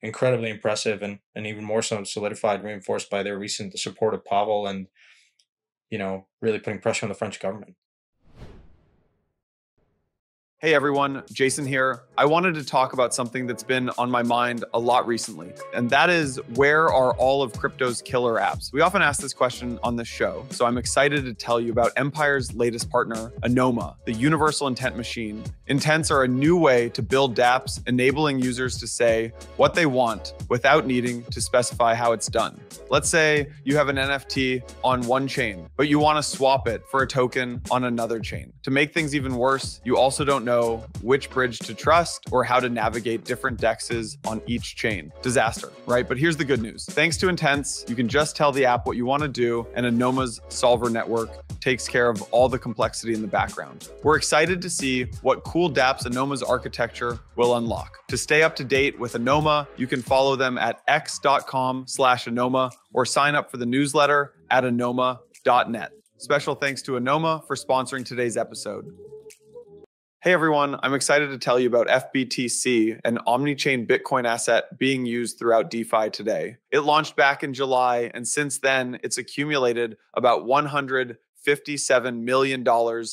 incredibly impressive, and even more so solidified, reinforced by their recent support of Pavel, and really putting pressure on the French government. Hey everyone, Jason here. I wanted to talk about something that's been on my mind a lot recently, and that is, where are all of crypto's killer apps? We often ask this question on this show, so I'm excited to tell you about Empire's latest partner, Anoma, the universal intent machine. Intents are a new way to build dApps, enabling users to say what they want without needing to specify how it's done. Let's say you have an NFT on one chain, but you want to swap it for a token on another chain. To make things even worse, you also don't know which bridge to trust or how to navigate different dexes on each chain. Disaster, right? But here's the good news. Thanks to Intents, you can just tell the app what you want to do, and Anoma's solver network takes care of all the complexity in the background. We're excited to see what cool dApps Anoma's architecture will unlock. To stay up to date with Anoma, you can follow them at x.com/Anoma or sign up for the newsletter at anoma.net. Special thanks to Anoma for sponsoring today's episode. Hey everyone, I'm excited to tell you about FBTC, an omni-chain Bitcoin asset being used throughout DeFi today. It launched back in July, and since then, it's accumulated about $157 million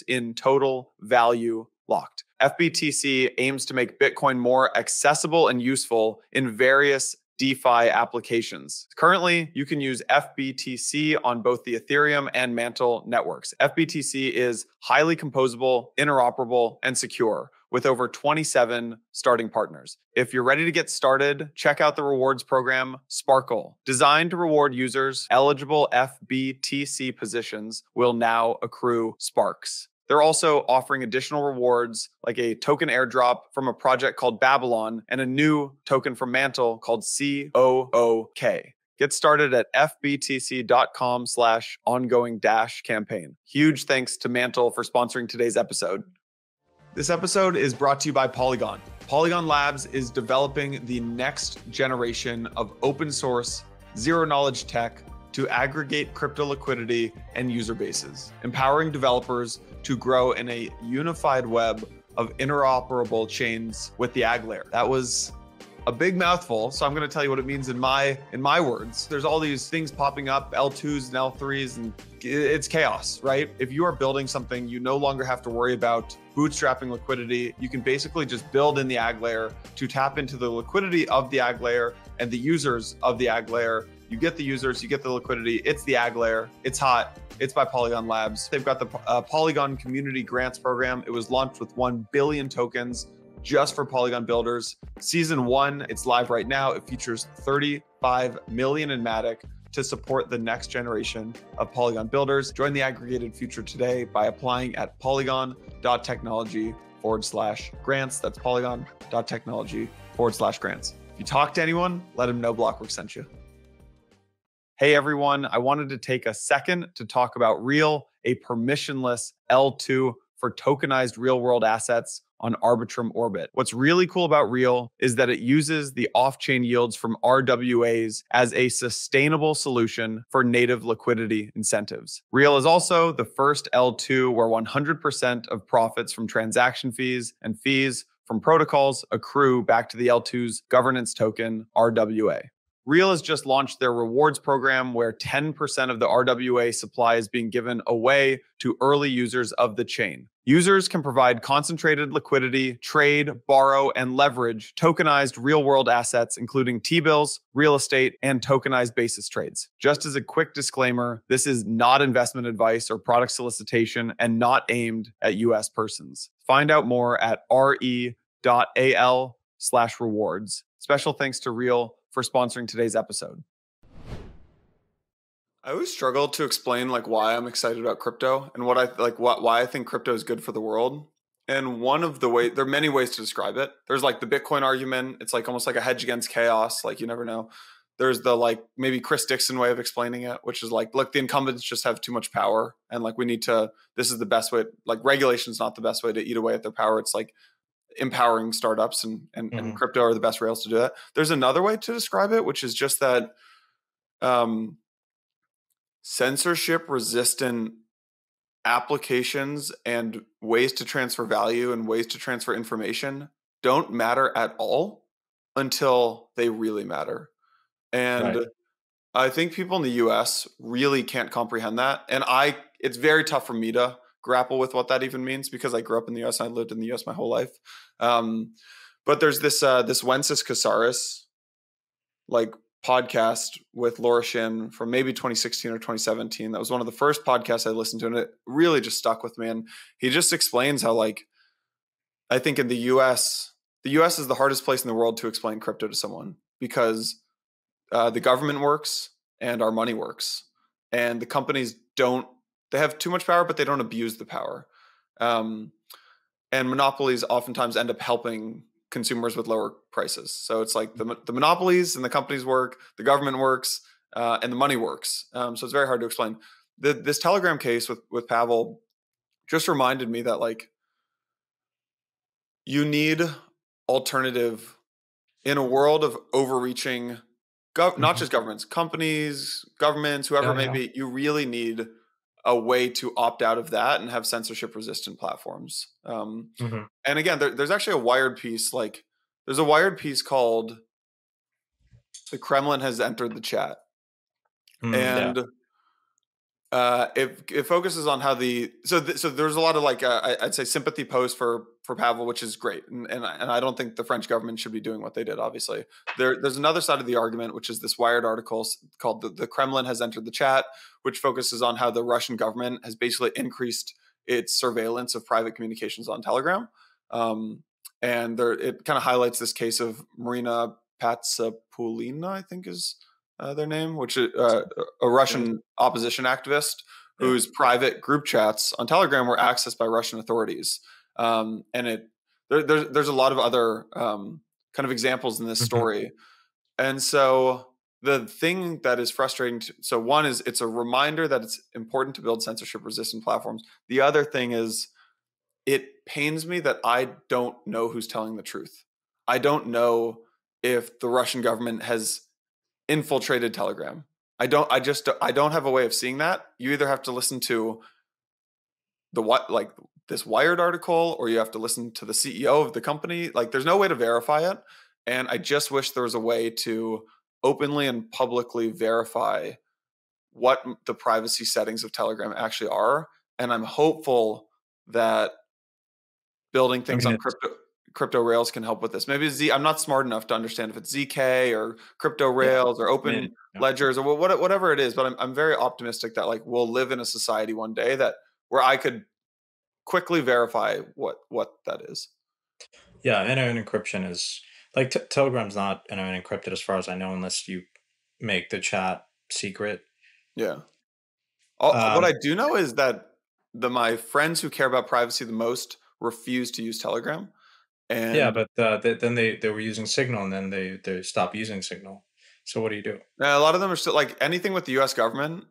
in total value locked. FBTC aims to make Bitcoin more accessible and useful in various DeFi applications. Currently, you can use FBTC on both the Ethereum and Mantle networks. FBTC is highly composable, interoperable, and secure, with over 27 starting partners. If you're ready to get started, check out the rewards program, Sparkle. Designed to reward users, eligible FBTC positions will now accrue Sparks. They're also offering additional rewards like a token airdrop from a project called Babylon and a new token from Mantle called COOK. Get started at fbtc.com/ongoing-campaign. Huge thanks to Mantle for sponsoring today's episode. This episode is brought to you by Polygon. Polygon Labs is developing the next generation of open source, zero knowledge tech to aggregate crypto liquidity and user bases, empowering developers to grow in a unified web of interoperable chains with the AG layer. That was a big mouthful, so I'm going to tell you what it means in my words. There's all these things popping up, L2s and L3s, and it's chaos, right? If you are building something, you no longer have to worry about bootstrapping liquidity. You can basically just build in the AG layer to tap into the liquidity of the AG layer and the users of the AG layer. You get the users, you get the liquidity. It's the AG layer. It's hot. It's by Polygon Labs. They've got the Polygon Community Grants Program. It was launched with 1 billion tokens just for Polygon builders. Season 1, it's live right now. It features 35 million in Matic to support the next generation of Polygon builders. Join the aggregated future today by applying at polygon.technology/grants. That's polygon.technology/grants. If you talk to anyone, let them know Blockworks sent you. Hey everyone, I wanted to take a second to talk about Re.al, a permissionless L2 for tokenized real-world assets on Arbitrum Orbit. What's really cool about Re.al is that it uses the off-chain yields from RWAs as a sustainable solution for native liquidity incentives. Re.al is also the first L2 where 100% of profits from transaction fees and fees from protocols accrue back to the L2's governance token, RWA. Re.al has just launched their rewards program where 10% of the RWA supply is being given away to early users of the chain. Users can provide concentrated liquidity, trade, borrow, and leverage tokenized real-world assets, including T-bills, real estate, and tokenized basis trades. Just as a quick disclaimer, this is not investment advice or product solicitation and not aimed at US persons. Find out more at re.al/rewards. Special thanks to Re.al for sponsoring today's episode. I always struggle to explain like why I'm excited about crypto and why I think crypto is good for the world. And one of the ways, there are many ways to describe it. There's like the Bitcoin argument. It's like almost like a hedge against chaos. Like you never know. There's the like maybe Chris Dixon way of explaining it, which is like, look, the incumbents just have too much power. And like we need to, this is the best way, like regulation is not the best way to eat away at their power. It's like empowering startups and crypto are the best rails to do that. There's another way to describe it, which is just that censorship resistant applications and ways to transfer value and ways to transfer information don't matter at all until they really matter. And Right. I think people in the US really can't comprehend that. And it's very tough for me to grapple with what that even means because I grew up in the US and I lived in the US my whole life. But there's this Wences Casares like podcast with Laura Shin from maybe 2016 or 2017. That was one of the first podcasts I listened to, and it really just stuck with me. And he just explains how like I think in the US is the hardest place in the world to explain crypto to someone because the government works and our money works, and the companies they have too much power, but they don't abuse the power. And monopolies oftentimes end up helping consumers with lower prices. So it's like the monopolies and the companies work, the government works, and the money works. So it's very hard to explain. This Telegram case with Pavel just reminded me that like you need alternative in a world of overreaching, not just governments, companies, governments, whoever it may be. You really need a way to opt out of that and have censorship resistant platforms. And again, there's actually a Wired piece. Like there's a Wired piece called "The Kremlin Has Entered the Chat," and it focuses on how so there's a lot of like I'd say sympathy posts for Pavel, which is great, and I don't think the French government should be doing what they did. Obviously, there's another side of the argument, which is this Wired article called "The Kremlin Has Entered the Chat," which focuses on how the Russian government has basically increased its surveillance of private communications on Telegram, and it kind of highlights this case of Marina Patsapoulina, I think is their name, which is a Russian opposition activist whose private group chats on Telegram were accessed by Russian authorities. And there's a lot of other kind of examples in this story. And so the thing that is frustrating, so one is it's a reminder that it's important to build censorship resistant platforms. The other thing is it pains me that I don't know who's telling the truth. I don't know if the Russian government has infiltrated Telegram. I don't have a way of seeing that. You either have to listen to this Wired article, or you have to listen to the CEO of the company. Like there's no way to verify it. And I just wish there was a way to openly and publicly verify what the privacy settings of Telegram actually are. And I'm hopeful that building things on crypto rails can help with this. Maybe I'm not smart enough to understand if it's ZK or crypto rails or open ledgers or whatever it is, but I'm very optimistic that like we'll live in a society one day where I could quickly verify what that is. Yeah, end-to-end encryption is like Telegram's not end-to-end encrypted as far as I know, unless you make the chat secret. Yeah. What I do know is that my friends who care about privacy the most refuse to use Telegram. And yeah, but then they were using Signal, and then they stopped using Signal. So what do you do? A lot of them are still like anything with the U.S. government.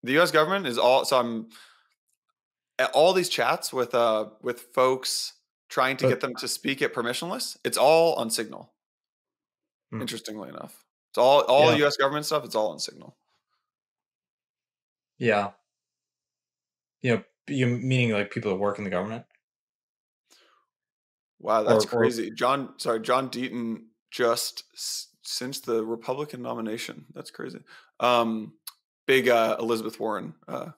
The U.S. government is all. So I'm at all these chats with folks trying to get them to speak it permissionless. It's all on Signal. Interestingly enough, it's all U.S. government stuff. It's all on Signal. Yeah. You meaning like people that work in the government? Wow, that's crazy. John Deaton just since the Republican nomination. That's crazy. Big Elizabeth Warren Oh,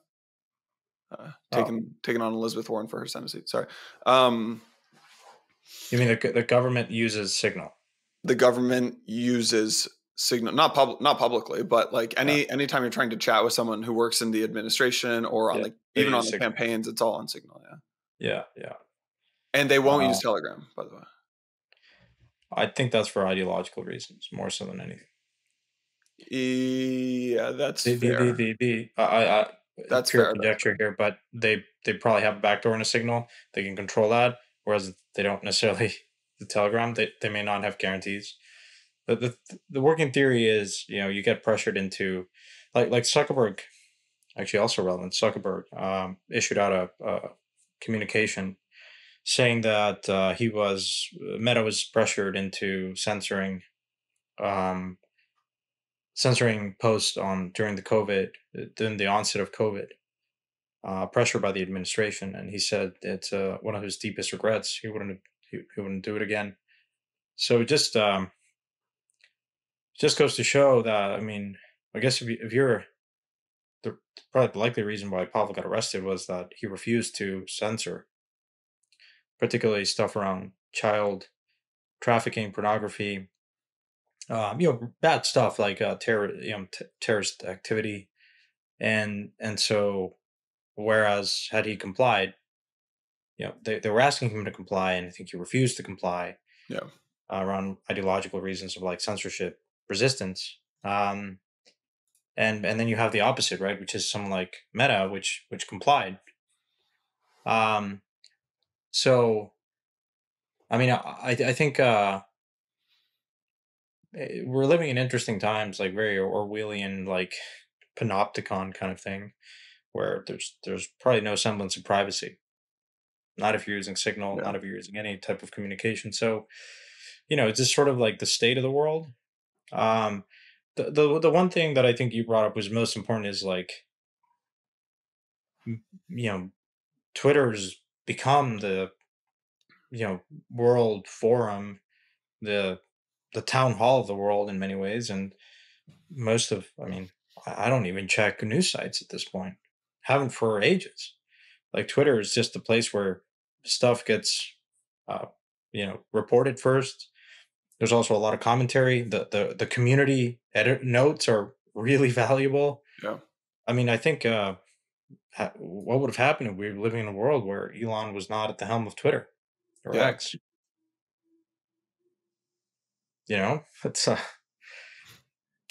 taking on Elizabeth Warren for her Senate seat. Sorry. you mean the government uses Signal? The government uses Signal, not publicly, but like Yeah, anytime you're trying to chat with someone who works in the administration or on yeah, the they even on use the Signal. campaigns, it's all on Signal. Yeah, Yeah, yeah. and they won't Uh, use Telegram, by the way. I think that's for ideological reasons more so than anything. Yeah, that's fair. I That's pure fair. That's conjecture here, but they probably have a backdoor in a Signal. They can control that, whereas they don't necessarily the Telegram. They may not have guarantees. But the working theory is, you get pressured into, like Zuckerberg, actually also relevant. Zuckerberg issued out a communication saying that Meta was pressured into um, censoring posts on during the onset of COVID, pressure by the administration, and he said it's one of his deepest regrets. He wouldn't do it again. So just goes to show that, I mean, I guess if you're the probably the likely reason why Pavel got arrested was that he refused to censor, particularly stuff around child trafficking, pornography, bad stuff like terrorist activity, and so whereas had he complied, they were asking him to comply, and I think he refused to comply Yeah, around ideological reasons of like censorship resistance. And then you have the opposite, right, which is someone like Meta, which complied. Um, so I mean, I think we're living in interesting times, like very Orwellian, like panopticon kind of thing, where there's probably no semblance of privacy. Not if you're using Signal, yeah, not if you're using any type of communication. So, it's just sort of like the state of the world. Um, the one thing that I think you brought up was most important is like, you know, Twitter's become the world forum, the town hall of the world in many ways, and I mean, I don't even check news sites at this point. Haven't for ages. Like Twitter is just a place where stuff gets, uh, reported first. There's also a lot of commentary. The community edit notes are really valuable. yeah, I mean, I think what would have happened if we were living in a world where Elon was not at the helm of Twitter or yeah. X? It's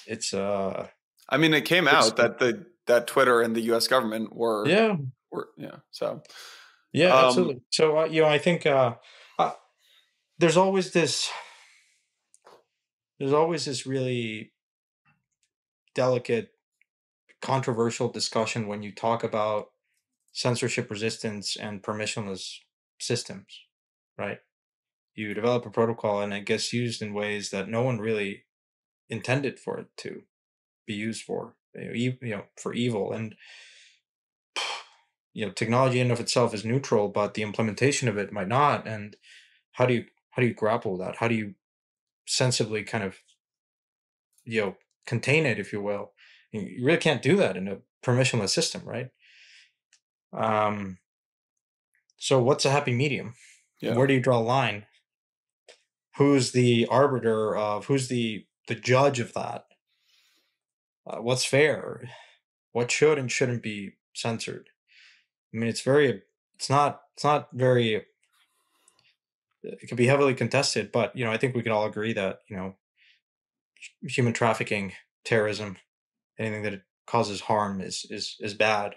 it's I mean, it came it's out that that Twitter and the U.S. government yeah, were yeah. So, yeah, um, absolutely. So I think uh, there's always this really delicate, controversial discussion when you talk about censorship resistance and permissionless systems, right? You develop a protocol and it gets used in ways that no one really intended for it to be used for, for evil. And technology in and of itself is neutral, but the implementation of it might not. And how do you grapple with that? How do you sensibly kind of contain it, if you will? You really can't do that in a permissionless system, right? Um, so what's a happy medium? yeah, Where do you draw a line? Who's the arbiter of who's the judge of that? What's fair? What should and shouldn't be censored? I mean, it's not very, it can be heavily contested, but I think we can all agree that human trafficking, terrorism, anything that causes harm is bad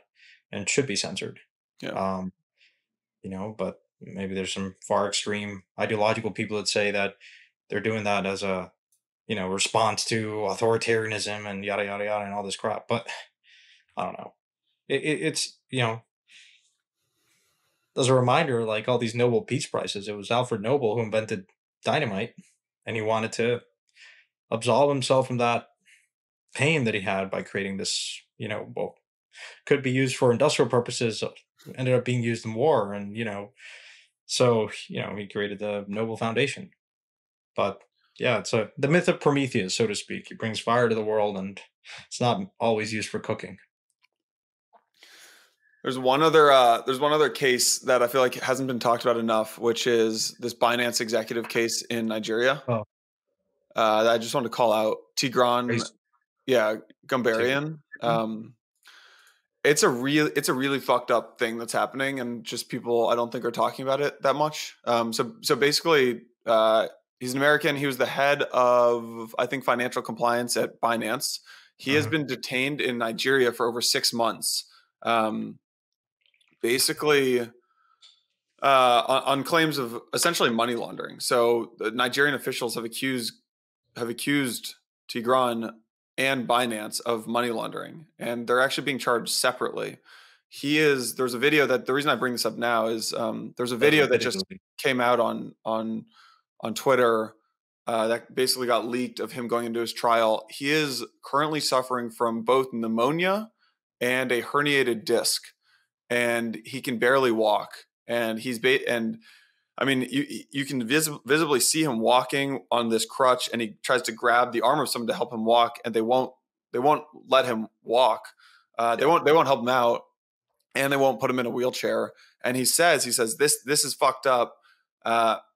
and should be censored. yeah, Um, but maybe there's some far extreme ideological people that say that they're doing that as a response to authoritarianism and yada yada yada and all this crap. But I don't know. It's as a reminder, like all these Nobel Peace Prizes, it was Alfred Nobel who invented dynamite, and he wanted to absolve himself from that pain that he had by creating this. Well, could be used for industrial purposes, ended up being used in war, and so he created the Nobel Foundation. But Yeah, it's the myth of Prometheus, so to speak. He brings fire to the world, and it's not always used for cooking. There's one other case that I feel like hasn't been talked about enough, which is this Binance executive case in Nigeria. Oh, That I just wanted to call out Tigran, crazy. yeah, Take it. Gumbarian. It's a really fucked up thing that's happening, and just people I don't think are talking about it that much. So basically, he's an American. He was the head of, I think, financial compliance at Binance. He has Mhm. been detained in Nigeria for over 6 months. Um, basically, on claims of essentially money laundering. So the Nigerian officials have accused Tigran and Binance of money laundering, and they're actually being charged separately. There's a video that the reason I bring this up now is there's a That was video a that video just leak. came out on Twitter that basically got leaked of him going into his trial. He is currently suffering from both pneumonia and a herniated disc, and he can barely walk. And and I mean, you can visibly see him walking on this crutch, and he tries to grab the arm of someone to help him walk, and they won't let him walk. Yeah. They won't help him out, and they won't put him in a wheelchair. And he says this is fucked up.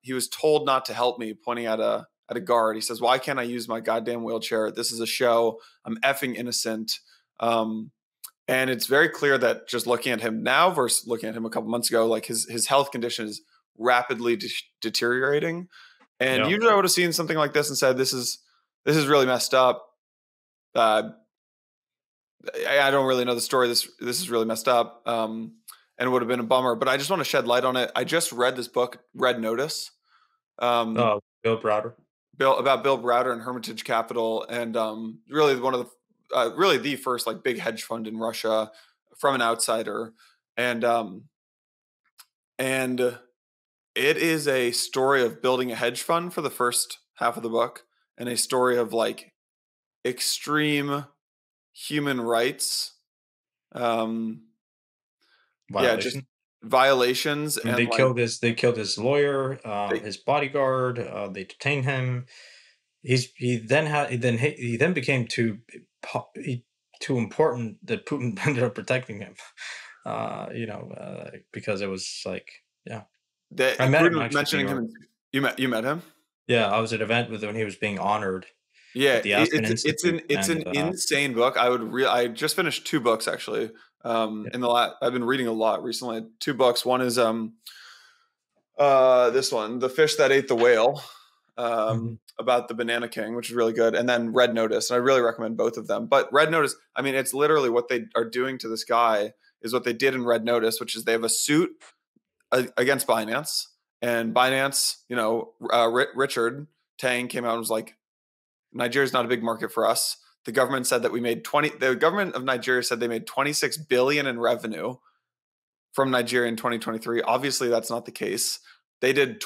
He was told not to help me, pointing at a guard. He says, "Why can't I use my goddamn wheelchair? This is a show. I'm effing innocent." And it's very clear that just looking at him now versus looking at him a couple months ago, like his health condition is rapidly deteriorating. And Yeah. usually I would have seen something like this and said, this is really messed up. Uh, I don't really know the story. This is really messed up, and it would have been a bummer. But I just want to shed light on it. I just read this book, Red Notice, um, Oh, Bill Browder. Bill Browder and Hermitage Capital, and really one of really the first like big hedge fund in Russia from an outsider, and and it is a story of building a hedge fund for the first half of the book, and a story of like extreme human rights, um, yeah, just Violation. violations I mean, and like they killed his lawyer, they, his bodyguard. They detained him. He then became too important that Putin ended up protecting him. Because it was like, yeah, I met him Putin was actually in New mentioning him. York. You met him. Yeah, I was at an event with when he was being honored Yeah, at the Aspen Institute, it's and an insane book. I just finished two books actually. yeah. I've been reading a lot recently. Two books. One is this one, The Fish That Ate the Whale, Mhm. about the Banana King, which is really good, and then Red Notice. And I really recommend both of them. But Red Notice, I mean, it's literally what they are doing to this guy is what they did in Red Notice, which is they have a suit against Binance, and Binance, Richard Tang came out and was like, Nigeria's not a big market for us. The government said that the government of Nigeria said they made 26 billion in revenue from Nigeria in 2023. Obviously, that's not the case. They did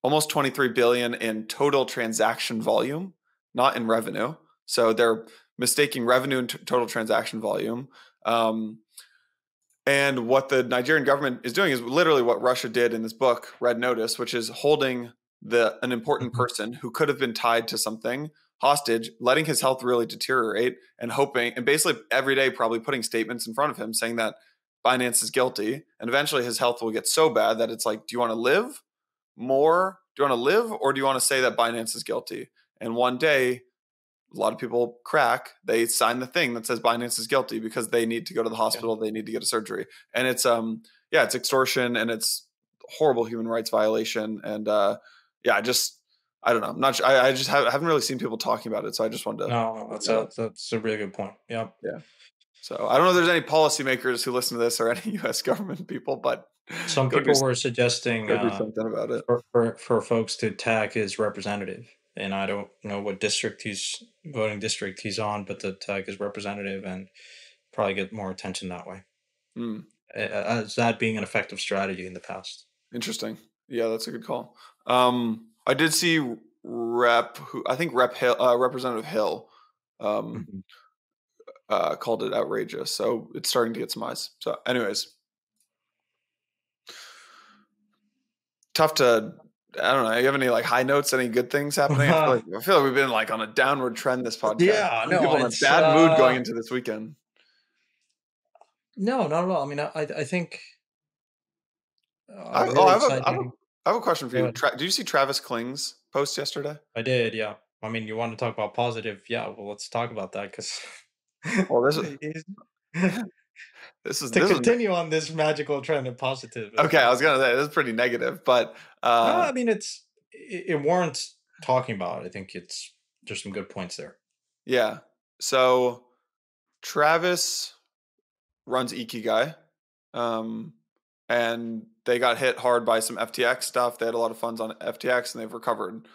almost 23 billion in total transaction volume, not in revenue. So they're mistaking revenue and total transaction volume. And what the Nigerian government is doing is literally what Russia did in this book, Red Notice, which is holding an important Mhm. person who could have been tied to something hostage, letting his health really deteriorate, and hoping, and basically every day probably putting statements in front of him saying that Binance is guilty, and eventually his health will get so bad that it's like, do you want to live more? Do you want to live, or do you want to say that Binance is guilty? And one day a lot of people crack, they sign the thing that says Binance is guilty because they need to go to the Yeah. hospital, they need to get a surgery. And it's yeah, it's extortion and it's horrible human rights violation. And yeah, I don't know. I'm not sure. I just haven't really seen people talking about it. So I just wanted to No, bring that up. that's a really good point. Yeah. Yeah. So I don't know if there's any policymakers who listen to this or any US government people, but Some go do people were suggesting go do something about it. for folks to tag his representative, and I don't know what voting district he's on, but to tag his representative and probably get more attention that way. Mm, As that being an effective strategy in the past. interesting. Yeah, that's a good call. I did see Representative Hill, um, Mhm. called it outrageous. So it's starting to get some eyes. So, anyways, tough to I don't know. You have any like high notes? Any good things happening? I feel like we've been like on a downward trend this podcast. Yeah, Some no, people in a it's bad mood going into this weekend. no, not at all. I mean, I think I have, oh, really exciting. I have a question for Go you. ahead. Did you see Travis Kling's post yesterday? I did, yeah. I mean, you want to talk about positive? Yeah, well, let's talk about that because Well, to this is continue on this magical trend of okay. I positivism. was gonna say this is pretty negative, but No, I mean it warrants talking about. I think there's some good points there. yeah. So Travis runs Ikigai, um, and they got hit hard by some FTX stuff. They had a lot of funds on FTX, and they've recovered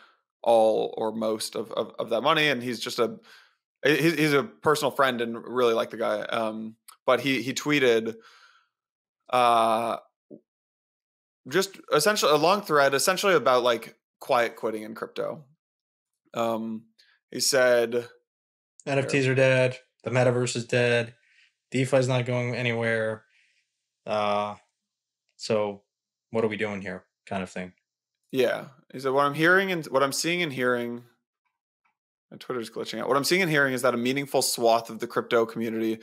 all or most of that money. And he's a personal friend and really like the guy. But he tweeted uh, just essentially a long thread, essentially about like quiet quitting in crypto. He said, NFTs are dead. The metaverse is dead. DeFi is not going anywhere. So what are we doing here? Kind of thing. yeah, he said, what I'm hearing and what I'm seeing and hearing, my Twitter's glitching out. What I'm seeing and hearing is that a meaningful swath of the crypto community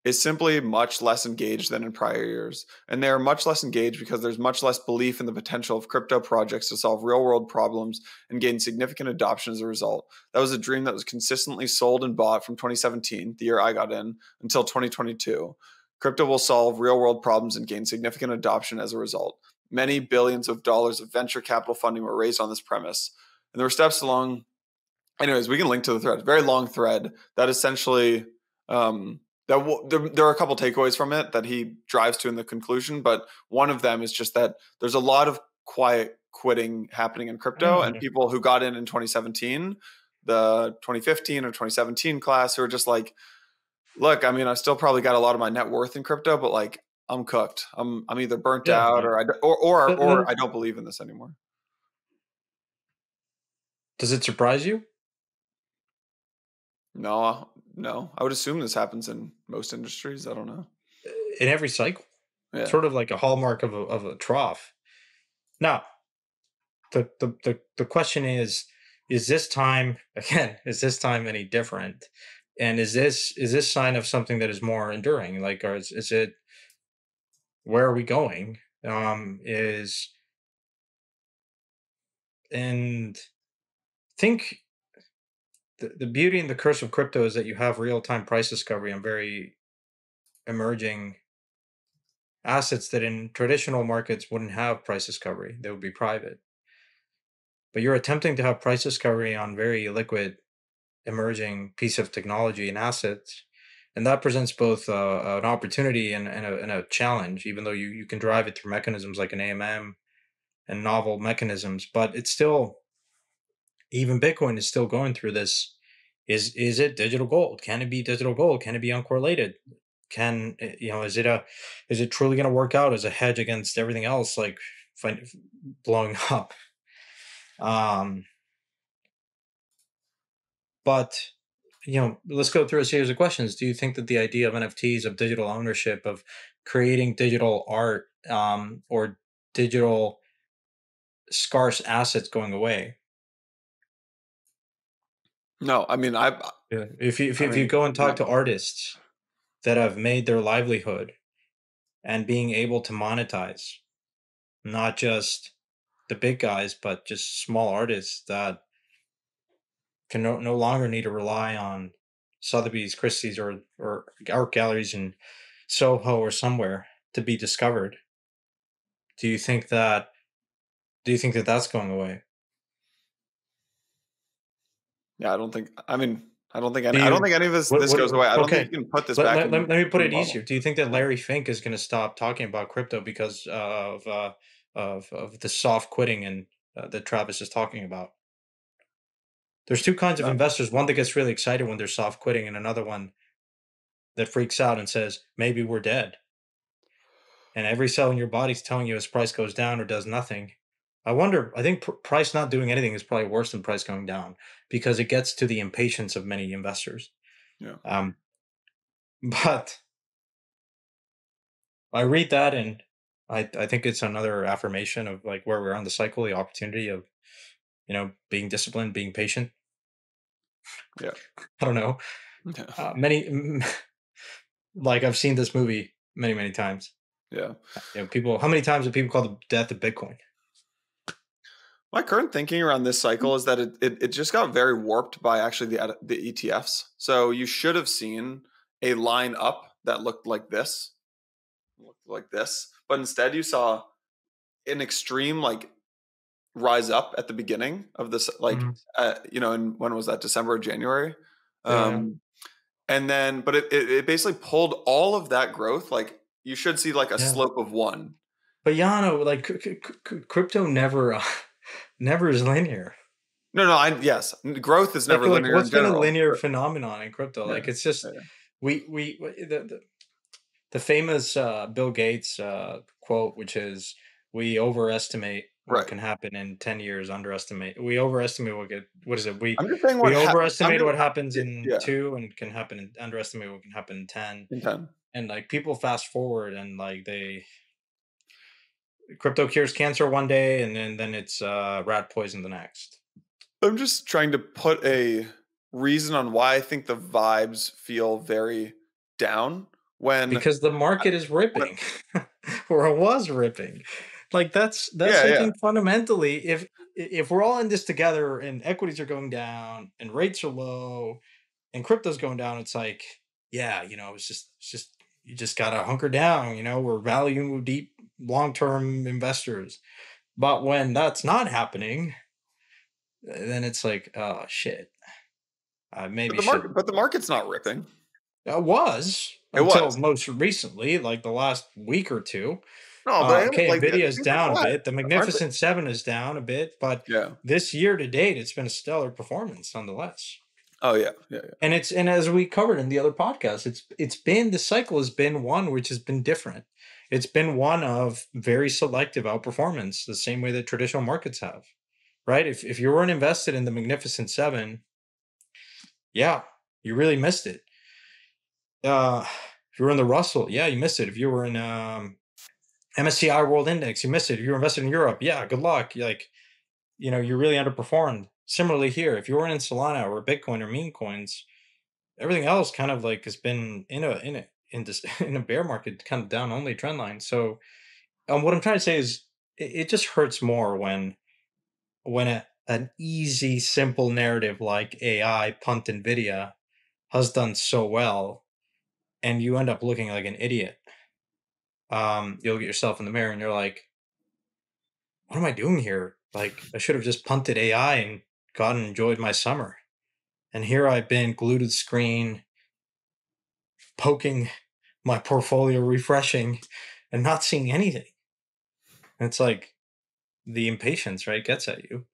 is simply much less engaged than in prior years. And they are much less engaged because there's much less belief in the potential of crypto projects to solve real world problems and gain significant adoption as a result. That was a dream that was consistently sold and bought from 2017, the year I got in, until 2022. Crypto will solve real world problems and gain significant adoption as a result. Many billions of dollars of venture capital funding were raised on this premise. And there were steps along. Anyways, we can link to the thread. Very long thread that essentially there are a couple takeaways from it that he drives to in the conclusion, but one of them is just that there's a lot of quiet quitting happening in crypto, and people who got in 2017, the 2015 or 2017 class, who are just like, look, I mean, I still probably got a lot of my net worth in crypto, but like I'm cooked. I'm either burnt Yeah. out or I don't believe in this anymore. Does it surprise you? No, no. I would assume this happens in most industries. I don't know. In every cycle. Yeah. Sort of like a hallmark of a trough. Now, the question is this time again, is this time any different? And is this sign of something that is more enduring? Like, or is it, where are we going? Is and think the beauty and the curse of crypto is that you have real-time price discovery on very emerging assets that in traditional markets wouldn't have price discovery. They would be private. But you're attempting to have price discovery on very liquid emerging piece of technology and assets. And that presents both an opportunity and a challenge, even though you can drive it through mechanisms like an AMM and novel mechanisms. But it's still, even Bitcoin is still going through this. Is it digital gold? Can it be digital gold? Can it be uncorrelated? Can, is it truly going to work out as a hedge against everything else, like blowing up? But let's go through a series of questions. Do you think that the idea of NFTs, of digital ownership, of creating digital art, or digital scarce assets going away? No, I mean, If you go and talk to artists that have made their livelihood and being able to monetize, not just the big guys, but just small artists that can no longer need to rely on Sotheby's, Christie's, or art galleries in Soho or somewhere to be discovered. Do you think that that's going away? yeah, I don't think. I mean, I don't think. Do I don't you think any of this what, goes away. I don't okay? think you can put this Let, back let, in let me put the it model. easier. Do you think that Larry Fink is going to stop talking about crypto because of the soft quitting and that Travis is talking about? There's two kinds of investors. One that gets really excited when they're soft quitting, and another one that freaks out and says, maybe we're dead. And every cell in your body is telling you as price goes down or does nothing. I think price not doing anything is probably worse than price going down because it gets to the impatience of many investors. Yeah. But I read that, and I think it's another affirmation of like where we're on the cycle, the opportunity of, being disciplined, being patient. Yeah. I don't know. Yeah. Many like I've seen this movie many, many times. Yeah. People. How many times have people called the death of Bitcoin? My current thinking around this cycle is that it just got very warped by actually the ETFs. So you should have seen a line up that looked like this, but instead you saw an extreme like rise up at the beginning of this, like Mhm. and when was that, December or January? Yeah, Um, and then, but it basically pulled all of that growth. Like you should see like a yeah. slope of one. But Yano, like crypto never, never is linear. No, no, yes, growth is never Like linear in what's been a general. linear But phenomenon in crypto? yeah, Like it's just yeah, the famous Bill Gates quote, which is, "We overestimate what right. can happen in 10 years. Underestimate. We overestimate what is it? I'm just saying We I'm overestimate just what happens in yeah, 2 and can happen and underestimate what can happen in 10." in 10. And like people fast forward and like crypto cures cancer one day and then it's rat poison the next. I'm just trying to put a reason on why I think the vibes feel very down when Because the market is when ripping or it was ripping. Like that's yeah, I yeah. think fundamentally, if we're all in this together and equities are going down and rates are low and crypto's going down, it's like, yeah, it's just you just gotta hunker down, we're value deep long-term investors. But when that's not happening, then it's like, oh shit, I maybe should. But the market's not ripping. Was It until was. most recently, like the last week or two. No, but Okay, like Nvidia is things are down a flat, bit. The aren't they? Magnificent Seven is down a bit, but Yeah. this year to date, it's been a stellar performance nonetheless. Oh yeah, yeah, yeah. And as we covered in the other podcast, it's been the cycle has been one which has been different. It's been one of very selective outperformance, the same way that traditional markets have. Right? If you weren't invested in the Magnificent Seven, yeah, you really missed it. If you were in the Russell, yeah, you missed it. If you were in MSCI World Index, you missed it. If you were invested in Europe, yeah, good luck. Like, you really underperformed. Similarly here, if you weren't in Solana or Bitcoin or meme coins, everything else kind of like has been in this in a bear market, kind of down only trend line. So, what I'm trying to say is, it just hurts more when an easy, simple narrative like AI punt Nvidia has done so well, and you end up looking like an idiot. You'll get yourself in the mirror and you're like, what am I doing here? Like, I should have just punted AI and gone and enjoyed my summer. And here I've been glued to the screen, poking my portfolio, refreshing, and not seeing anything. And it's like the impatience, right, gets at you.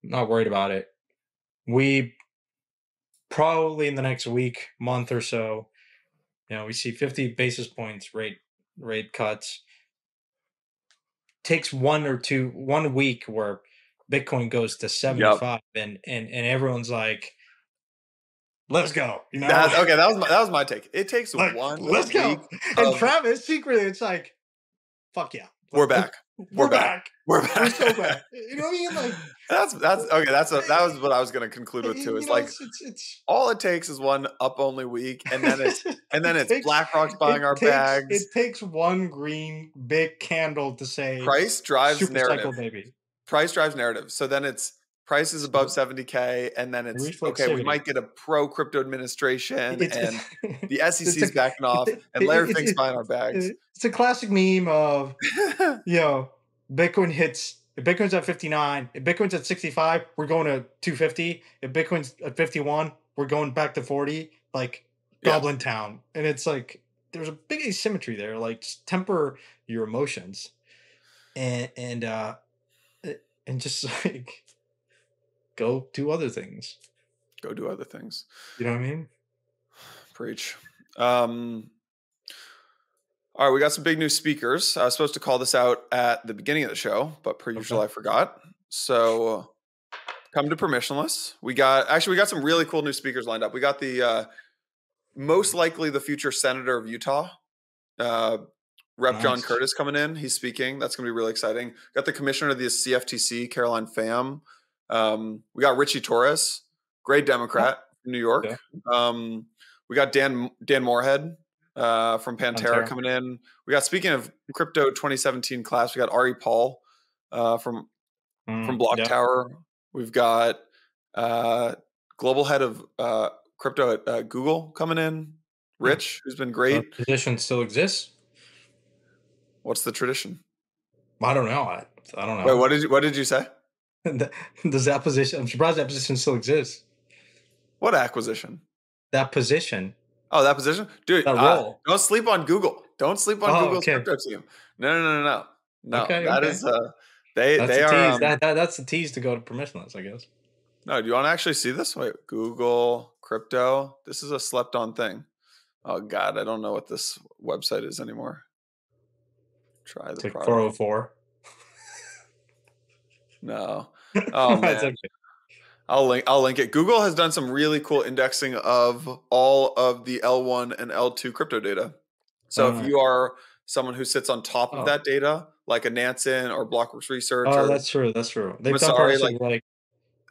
I'm not worried about it. We probably in the next week, month or so, we see 50 basis points rate cuts. Takes 1 week where Bitcoin goes to Yep. 75 and everyone's like, let's go, That okay. That was my take. It takes like, one let's week go. And of Travis secretly, it's like, fuck yeah. we're Like, back. We're we're back. back. We're We're back. so back. You know what I mean? Like, That's okay. That was what I was going to conclude with too. Is like it's all it takes is one up only week, and then it it's takes BlackRock's buying our bags. it takes one green big candle to say Price drives super narrative. cycle baby. Price drives narrative. So then it's price is above 70K, and then it's okay. We Reflexivity. might get a pro crypto administration, It's and the it's SEC's backing off, and Larry Fink's buying our bags. it's a classic meme of, you know, Bitcoin hits if Bitcoin's at 59, if Bitcoin's at 65, we're going to 250. If Bitcoin's at 51, we're going back to 40, like Yeah. Goblin Town. And it's like there's a big asymmetry there. Like, just temper your emotions and and just like go do other things. Go do other things. You know what I mean? Preach. All right, we got some big new speakers. I was supposed to call this out at the beginning of the show, but per usual, I forgot. So come to permissionless. We got some really cool new speakers lined up. We got the most likely the future senator of Utah, Rep. John Nice. Curtis coming in. He's speaking. That's going to be really exciting. Got the commissioner of the CFTC, Caroline Pham. We got Richie Torres, great Oh, Democrat from New York. yeah. We got Dan Moorhead from Pantera Pantera. coming in. We got, speaking of crypto 2017 class, we got Ari Paul from Block Yeah. Tower. We've got global head of crypto at Google coming in, Rich, who's been That great. position still exists. What's the tradition? I don't know. I don't Wait, know. what did you say? Does that position? I'm surprised that position still exists. What acquisition? That position. Oh, that position, dude. That role. Don't sleep on Google. Don't sleep on Oh, Google's okay. crypto team. No. Okay. That Okay. is That's they the are tease. That's the tease to go to permissionless, I guess. no. Do you want to actually see this? Wait, Google crypto. This is a slept on thing. Oh God, I don't know what this website is anymore. Try It's the like product. 404. No. Oh man. Okay. I'll link it. Google has done some really cool indexing of all of the L1 and L2 crypto data. So if you are someone who sits on top of that data, like a Nansen or Blockworks Research, Oh, or that's true. That's true. They've done sorry, partnerships like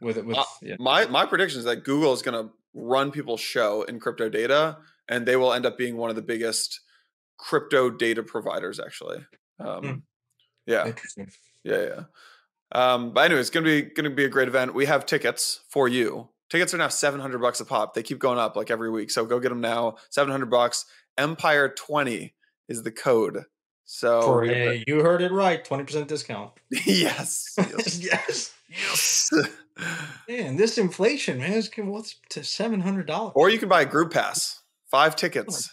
with it with yeah. my prediction is that Google is going to run people's show in crypto data, and they will end up being one of the biggest crypto data providers. Actually, yeah, Interesting. yeah. But anyway, it's gonna be a great event. We have tickets for you. Tickets are now $700 a pop. They keep going up like every week, so go get them now. $700. Empire 20 is the code. So You heard it right. 20% discount. yes. Yes. Man, this inflation, man, what's to $700? Or you can buy a group pass, 5 tickets,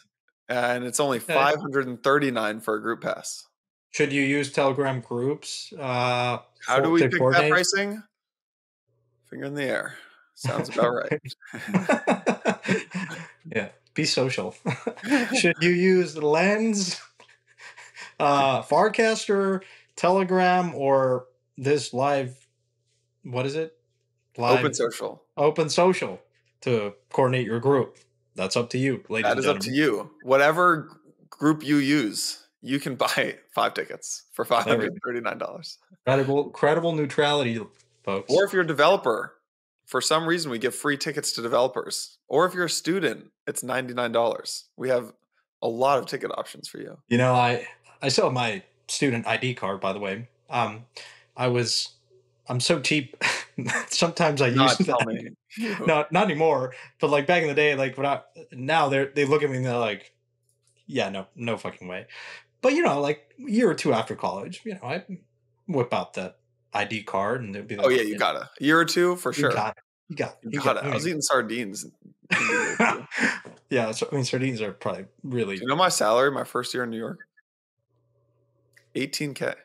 and it's only $539 for a group pass. Should you use Telegram groups? How do we pick that pricing? Finger in the air. Sounds about right. Yeah, be social. Should you use Lens, Farcaster, Telegram, or this live? What is it? Open Social. Open Social to coordinate your group. That's up to you, ladies and gentlemen. That is up to you. Whatever group you use, you can buy 5 tickets for $539. Credible neutrality, folks. Or if you're a developer, for some reason we give free tickets to developers. Or if you're a student, it's $99. We have a lot of ticket options for you. You know, I saw my student ID card, by the way. I'm so cheap. Sometimes I use that. Not anymore. But like back in the day, like now they look at me and they're like, yeah, no fucking way. But you know, like a year or two after college, you know, I whip out that ID card and they'd be like, oh yeah, you gotta. A year or two for sure. You got it. I was eating sardines. Yeah, so, I mean, sardines are probably really. Do you know my salary my first year in New York? $18K,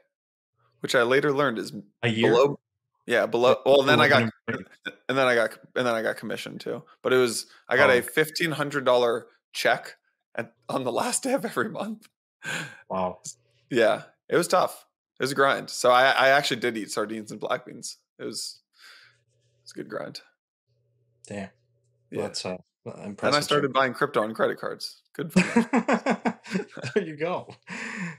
which I later learned is a year. Below. Yeah, below. Well, and then I got commission too. But I got a $1,500 check on the last day of every month. Wow. Yeah, it was tough. It was a grind. So I actually did eat sardines and black beans. It's a good grind. Damn. Yeah. That's impressive. And I started buying crypto on credit cards. Good fun. There you go.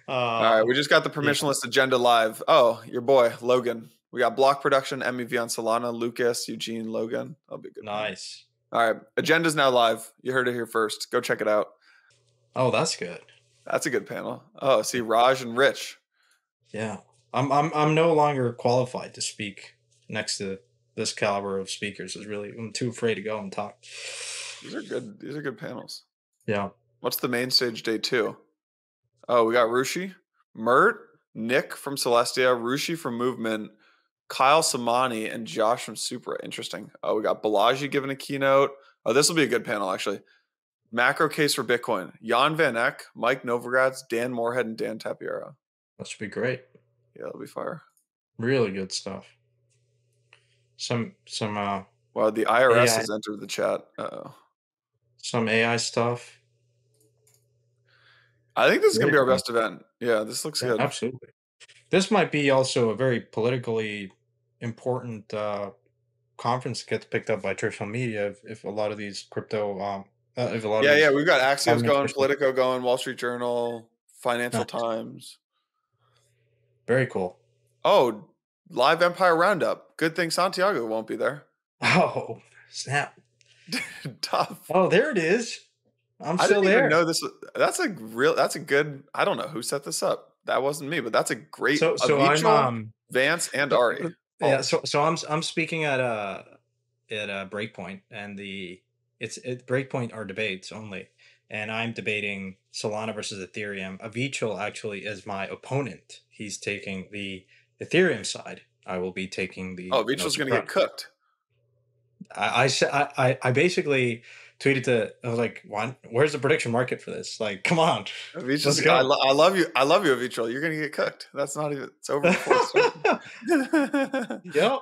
All right, we just got the permissionless agenda live. Oh, your boy Logan. We got block production, MEV on Solana, Lucas, Eugene, Logan. That'll be good. Nice. All right, agenda's now live. You heard it here first. Go check it out. Oh, that's good. That's a good panel. Oh, see Raj and Rich. Yeah, I'm no longer qualified to speak next to this caliber of speakers. I'm too afraid to go and talk. These are good. These are good panels. Yeah. What's the main stage day 2? Oh, we got Rushi, Mert, Nick from Celestia, Rushi from Movement, Kyle Samani, and Josh from Supra. Interesting. Oh, we got Balaji giving a keynote. Oh, this will be a good panel, actually. Macro case for Bitcoin. Jan Van Eck, Mike Novogratz, Dan Moorhead, and Dan Tapiero. That should be great. Yeah, that'll be fire. Really good stuff. Wow, the IRS AI. has entered the chat. Uh-oh. Some AI stuff. I think this is going to be our best event. Yeah, this looks good. Absolutely. This might be also a very politically important conference that gets picked up by traditional media if a lot of these crypto... we've got Axios going, Politico going, Wall Street Journal, Financial Nice. Times. Very cool. Oh, live Empire Roundup. Good thing Santiago won't be there. Oh, snap. Tough. Oh, there it is. I'm I still didn't even there. know this. That's a good, I don't know who set this up. That wasn't me, but that's a great So I'm Avichal, Vance, and Ari. yeah, Oh, so I'm speaking at a Breakpoint, and Breakpoint are debates only, and I'm debating Solana versus Ethereum. Avichal actually is my opponent. He's taking the Ethereum side. I will be taking oh, the no Avichal's going to get surprise. cooked. I basically tweeted I was like, where's the prediction market for this? Like, come on, let's Avichal's, go. I love you. I love you, Avichal. You're going to get cooked. That's not even, it's over before it's started. Yep.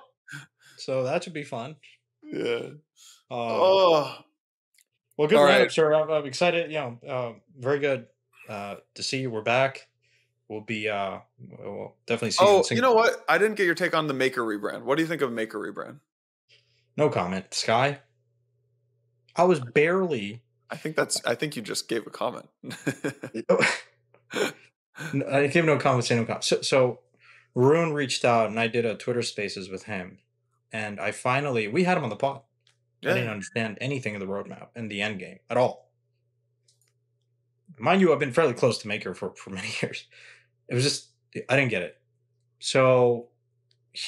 So that should be fun. Yeah. Um, Oh, well, good all roundup, right. sir. I'm excited. Very good to see you. We're back. We'll definitely see you in Oh, you know Singapore. what? I didn't get your take on the Maker rebrand. What do you think of Maker rebrand? No comment. Sky. I was barely. I think you just gave a comment. I gave no comment. Say no comment. So Rune reached out, and I did a Twitter Spaces with him, and we had him on the pod. I didn't Yeah. understand anything of the roadmap and the end game at all. Mind you, I've been fairly close to Maker for many years. It was just I didn't get it. So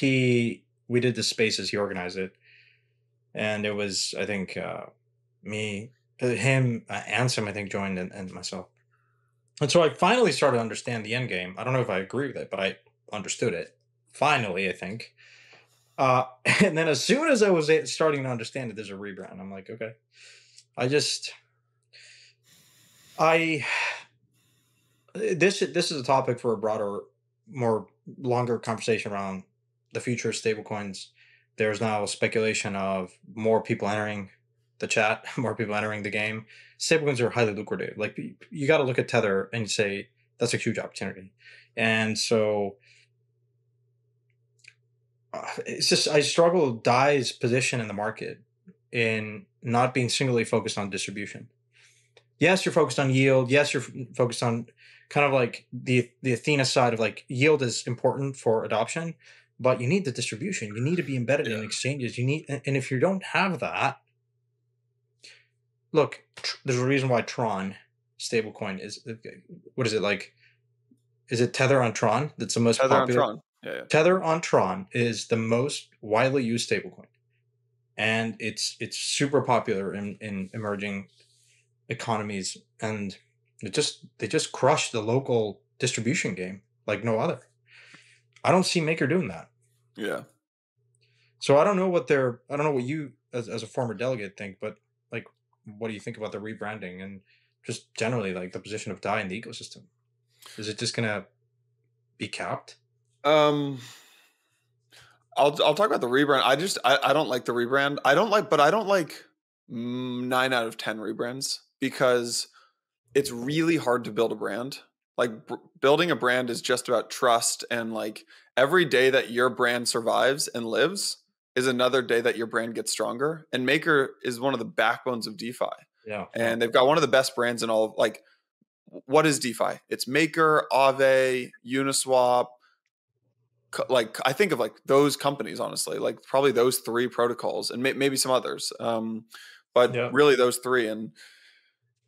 we did the Spaces. He organized it, and it was I think me, him, Ansem I think joined, and myself. And so I finally started to understand the end game. I don't know if I agree with it, but I understood it. Finally, I think. And then as soon as I was starting to understand it, there's a rebrand. I'm like, okay. This is a topic for a broader, more longer conversation around the future of stablecoins. There's now speculation of more people entering the chat, more people entering the game. Stablecoins are highly lucrative. Like you got to look at Tether and say that's a huge opportunity. And so it's just I struggle with DAI's position in the market in not being singularly focused on distribution. Yes, you're focused on yield. Yes, you're focused on kind of like the Athena side of like yield is important for adoption, but you need the distribution. You need to be embedded in exchanges. And if you don't have that, look, there's a reason why Tron stablecoin is what is it like? Is it Tether on Tron? That's the most Tether on popular. Tron. Yeah. Tether on Tron is the most widely used stablecoin, and it's super popular in emerging economies, and they just crush the local distribution game like no other. I don't see Maker doing that. Yeah. So I don't know what you as a former delegate think, but like, what do you think about the rebranding and just generally like the position of DAI in the ecosystem? Is it just gonna be capped? I'll talk about the rebrand. I don't like the rebrand. I don't like 9 out of 10 rebrands because it's really hard to build a brand. Like building a brand is just about trust, and like every day that your brand survives and lives is another day that your brand gets stronger. And Maker is one of the backbones of DeFi. Yeah. And they've got one of the best brands in all. Like, what is DeFi? It's Maker, Aave, Uniswap. Like I think of like those companies, honestly, like probably those 3 protocols and maybe some others, but really those 3. And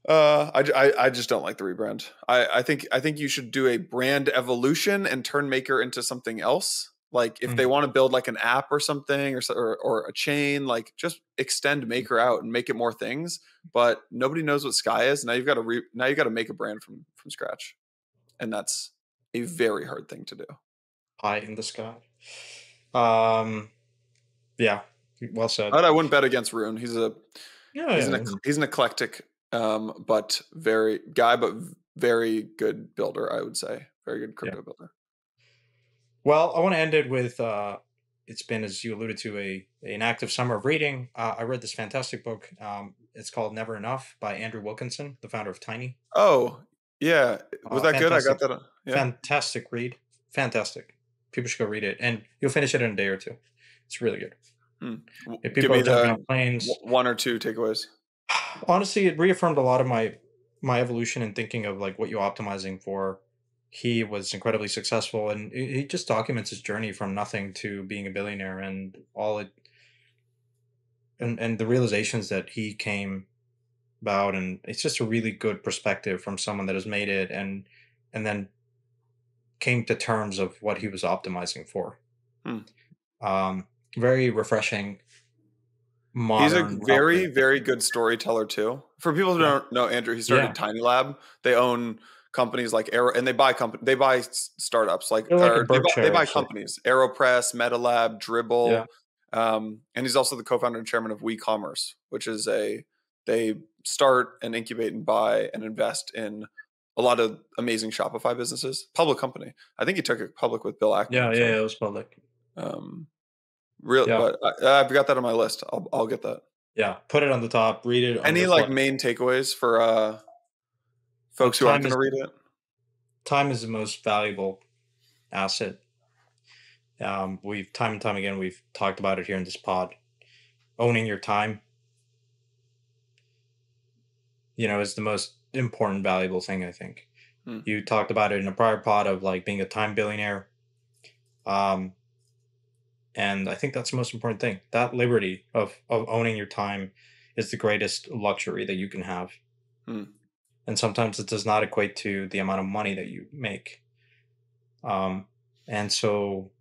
I just don't like the rebrand. I think you should do a brand evolution and turn Maker into something else. Like if they want to build like an app or something or a chain, like just extend Maker out and make it more things. But nobody knows what Sky is. Now you've got to make a brand from scratch, and that's a very hard thing to do. Pie in the sky. Yeah, well said. But I wouldn't bet against Rune. He's an eclectic, but very good builder. I would say very good crypto builder. Well, I want to end it with it's been, as you alluded to, an active summer of reading. I read this fantastic book. It's called Never Enough by Andrew Wilkinson, the founder of Tiny. Oh, yeah. Was that good? I got that. Yeah. Fantastic read. Fantastic. People should go read it, and you'll finish it in a day or two. It's really good. If people Give me the 1 or 2 takeaways. Honestly, it reaffirmed a lot of my my evolution in thinking of like what you're optimizing for, he was incredibly successful, and he just documents his journey from nothing to being a billionaire and all it and the realizations that he came about, and it's just a really good perspective from someone that has made it and then came to terms of what he was optimizing for. Hmm. Um, Very refreshing, He's a modern very, operating. very good storyteller too. For people who Yeah, don't know Andrew, he started yeah. Tiny Lab. They own companies like Aero, and they buy startups like, They're like a or they Berkshire buy actually. companies, Aeropress, MetaLab, Yeah, Dribble, and he's also the co-founder and chairman of WeCommerce, which is they start and incubate and buy and invest in a lot of amazing Shopify businesses. Public company. I think he took it public with Bill Ackman yeah, yeah. actually. It was public. Um, Real, Yeah, but I've got that on my list. I'll get that. yeah. Put it on the top. Read it on Any your like flight. main takeaways for folks who aren't Time going is to read it? time is the most valuable asset. We've time and time again we've talked about it here in this pod. Owning your time, is the most important, valuable thing. I think Hmm. you talked about it in a prior pod of like being a time billionaire. Um, and I think that's the most important thing. That liberty of owning your time is the greatest luxury that you can have. Hmm. And sometimes it does not equate to the amount of money that you make. Um, and so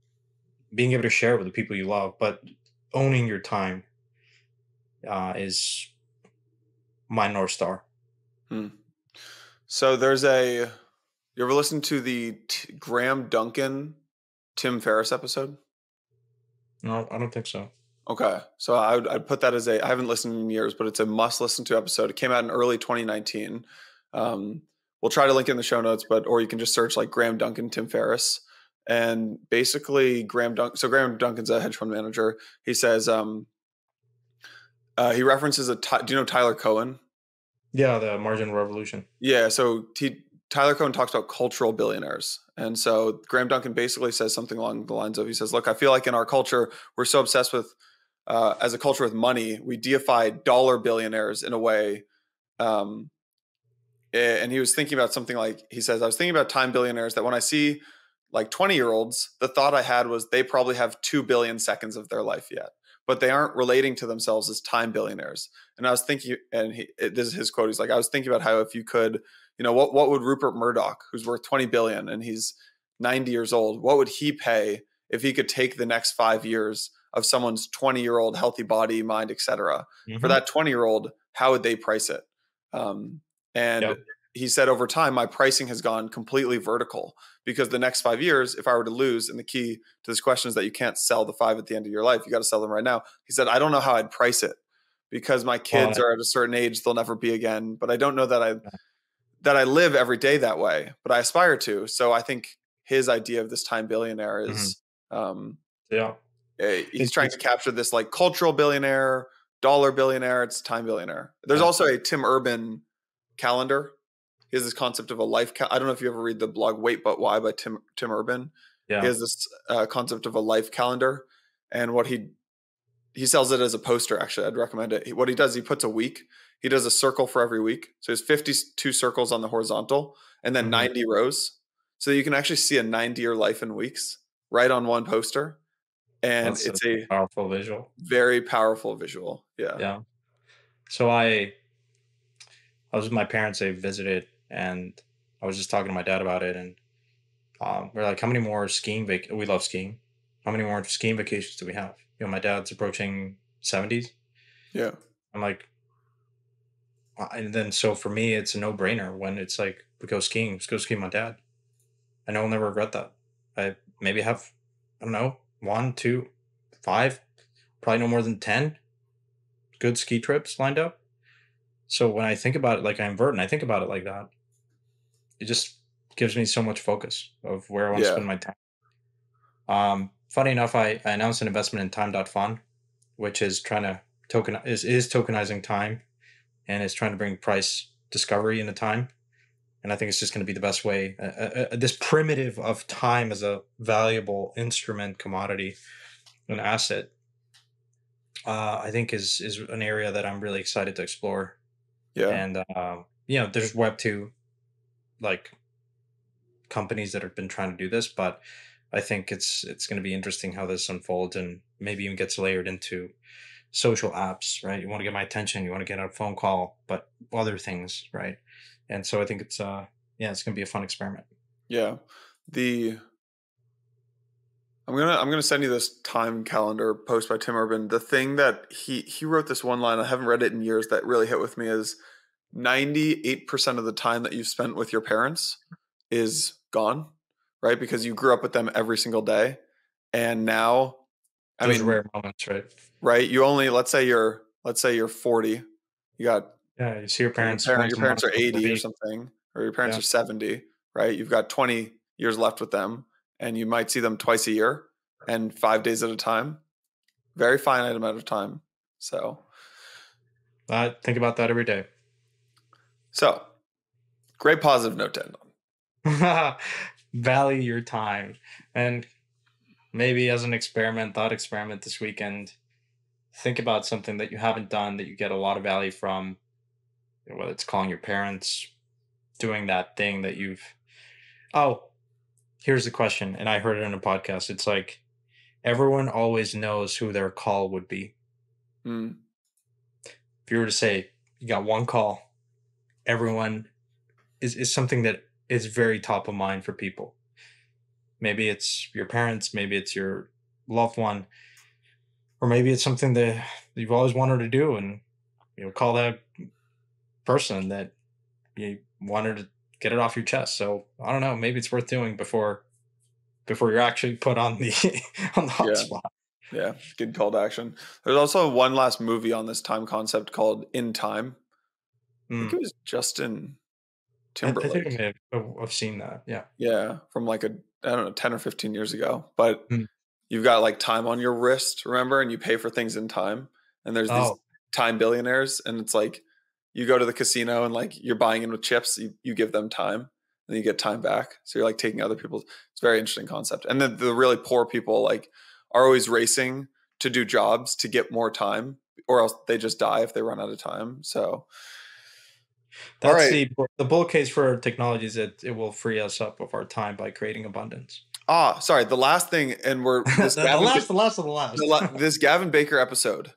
being able to share with the people you love, but owning your time is my North Star. Hmm. So there's you ever listen to the Graham Duncan Tim Ferriss episode? No, I don't think so. Okay, so I'd put that as I haven't listened in years, but it's a must listen to episode. It came out in early 2019. Um, we'll try to link it in the show notes, or you can just search like Graham Duncan Tim Ferriss, and basically Graham Duncan's a hedge fund manager. He says he references do you know Tyler Cohen? Yeah, the margin revolution. Yeah, so Tyler Cohen talks about cultural billionaires. And so Graham Duncan basically says something along the lines of, he says, look, I feel like in our culture, we're so obsessed with, as a culture with money, we deify dollar billionaires in a way. Um, and he was thinking about something like, he says, I was thinking about time billionaires that when I see like 20-year-olds, the thought I had was they probably have 2 billion seconds of their life yet, but they aren't relating to themselves as time billionaires. And I was thinking, and this is his quote. He's like, I was thinking about how if you could, what would Rupert Murdoch, who's worth 20 billion and he's 90 years old, what would he pay if he could take the next 5 years of someone's 20-year-old healthy body, mind, etc. For Hmm. that 20-year-old, how would they price it? Um, and Yeah. he said, over time, my pricing has gone completely vertical because the next 5 years, if I were to lose, and the key to this question is that you can't sell the five at the end of your life, you got to sell them right now. He said, I don't know how I'd price it because my Well, kids are at a certain age, they'll never be again. But I don't know that I live every day that way, but I aspire to. So I think his idea of this time billionaire mhm. is Yeah. he's It, trying it's to capture this like cultural billionaire, dollar billionaire. It's time billionaire. There's yeah. also a Tim Urban calendar. He has this concept of a life. I don't know if you ever read the blog Wait But Why by Tim Urban. He Yeah. has this concept of a life calendar, and what he sells it as a poster. Actually, I'd recommend it. What he does, he puts a week. He does a circle for every week. So there's 52 circles on the horizontal, and then Hmm. 90 rows. So you can actually see a 90-year life in weeks right on one poster, and That's a it's a powerful visual. very powerful visual. Yeah. Yeah. So I was with my parents. They visited, and I was just talking to my dad about it, and we're like, "How many more We love skiing. How many more skiing vacations do we have?" My dad's approaching 70s. Yeah. I'm like, and then so for me, it's a no brainer when it's like we go skiing. Let's go ski with my dad. I know I'll never regret that. I maybe have, I don't know, one, two, five, probably no more than 10 good ski trips lined up. So when I think about it, like I invert and I think about it like that, it just gives me so much focus of where I want to Yeah. spend my time. Funny enough, I announced an investment in time.fun, which is trying to is tokenizing time and is trying to bring price discovery into time. And I think it's just going to be the best way. This primitive of time as a valuable instrument, commodity, an asset, I think is an area that I'm really excited to explore. Yeah. And there's Web2 like companies that have been trying to do this, but I think it's going to be interesting how this unfolds and maybe even gets layered into social apps, right? You want to get my attention, you want to get a phone call, but other things, right? And so I think it's it's going to be a fun experiment. Yeah. I'm gonna send you this time calendar post by Tim Urban. The thing that he wrote this one line, I haven't read it in years, that really hit with me is 98% of the time that you've spent with your parents is gone, right? Because you grew up with them every single day. And now, Those rare moments, right? Right. You only, let's say you're 40. You got, Yeah, you see your parents. your parents are 80 or something, or your parents are 70, right? You've got 20 years left with them, and you might see them twice a year and 5 days at a time. Very finite amount of time. So I think about that every day. So great positive note to end on. Value your time. And maybe as an thought experiment this weekend, think about something that you haven't done that you get a lot of value from, whether it's calling your parents, doing that thing that here's the question, and I heard it in a podcast. It's like, everyone always knows who their call would be. If you were to say you got one call, everyone is something that is very top of mind for people. Maybe it's your parents, maybe it's your loved one, or maybe it's something that you've always wanted to do, and call that person that you wanted to get it off your chest. So I don't know, maybe it's worth doing before you're actually put on the hotspot. Yeah, good call to action. There's also one last movie on this time concept called In Time. I think it was Justin Timberlake. I think I've seen that. Yeah. Yeah, from like 10 or 15 years ago. But you've got like time on your wrist, remember? And you pay for things in time. And there's these time billionaires. And it's like, you go to the casino and like you're buying in with chips, you give them time and you get time back. So you're like taking other people's. It's a very interesting concept. And then the really poor people like are always racing to do jobs to get more time, or else they just die if they run out of time. So that's the bull case for technology, is that it will free us up of our time by creating abundance. Sorry. The last thing, and we're this the last of the last. This Gavin Baker episode.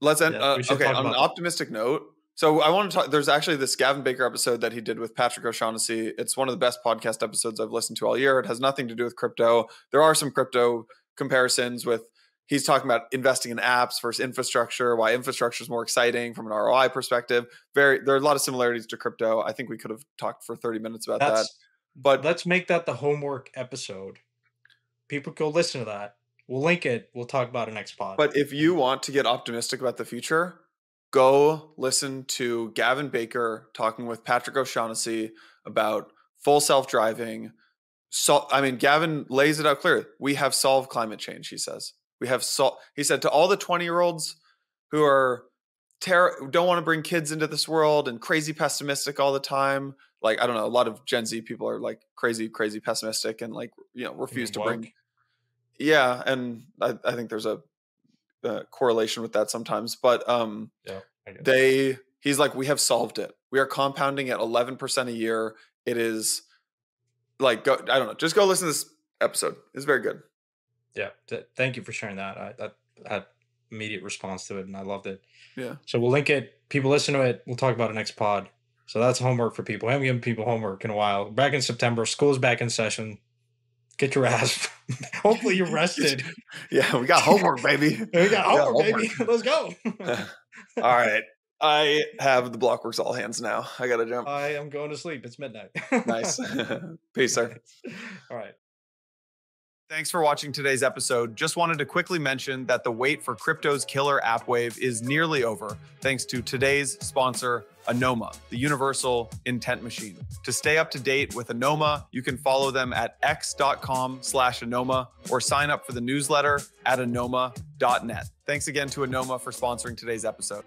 Let's end. Okay, on an optimistic note. So I want to talk. There's actually this Gavin Baker episode that he did with Patrick O'Shaughnessy. It's one of the best podcast episodes I've listened to all year. It has nothing to do with crypto. There are some crypto comparisons with. He's talking about investing in apps versus infrastructure, why infrastructure is more exciting from an ROI perspective. There are a lot of similarities to crypto. I think we could have talked for 30 minutes about that. But let's make that the homework episode. People go listen to that. We'll link it. We'll talk about it next pod. But if you want to get optimistic about the future, go listen to Gavin Baker talking with Patrick O'Shaughnessy about full self-driving. So, I mean, Gavin lays it out clear. We have solved climate change, he says. He said to all the 20-year-olds who are don't want to bring kids into this world and crazy pessimistic all the time. Like, I don't know, a lot of Gen Z people are like crazy pessimistic and like, refuse to bring. Yeah. And I think there's a correlation with that sometimes, but he's like, we have solved it. We are compounding at 11% a year. It is like, I don't know, just go listen to this episode. It's very good. Yeah. Thank you for sharing that. I had immediate response to it and I loved it. Yeah. So we'll link it. People listen to it. We'll talk about it next pod. So that's homework for people. I haven't given people homework in a while. Back in September, school's back in session. Get your ass. Hopefully you're rested. Yeah, we got homework, baby. We got homework, baby. Let's go. All right. I have the Blockworks all hands now. I got to jump. I am going to sleep. It's midnight. Nice. Peace, sir. All right. Thanks for watching today's episode. Just wanted to quickly mention that the wait for crypto's killer app wave is nearly over, thanks to today's sponsor, Anoma, the universal intent machine. To stay up to date with Anoma, you can follow them at x.com/Anoma or sign up for the newsletter at anoma.net. Thanks again to Anoma for sponsoring today's episode.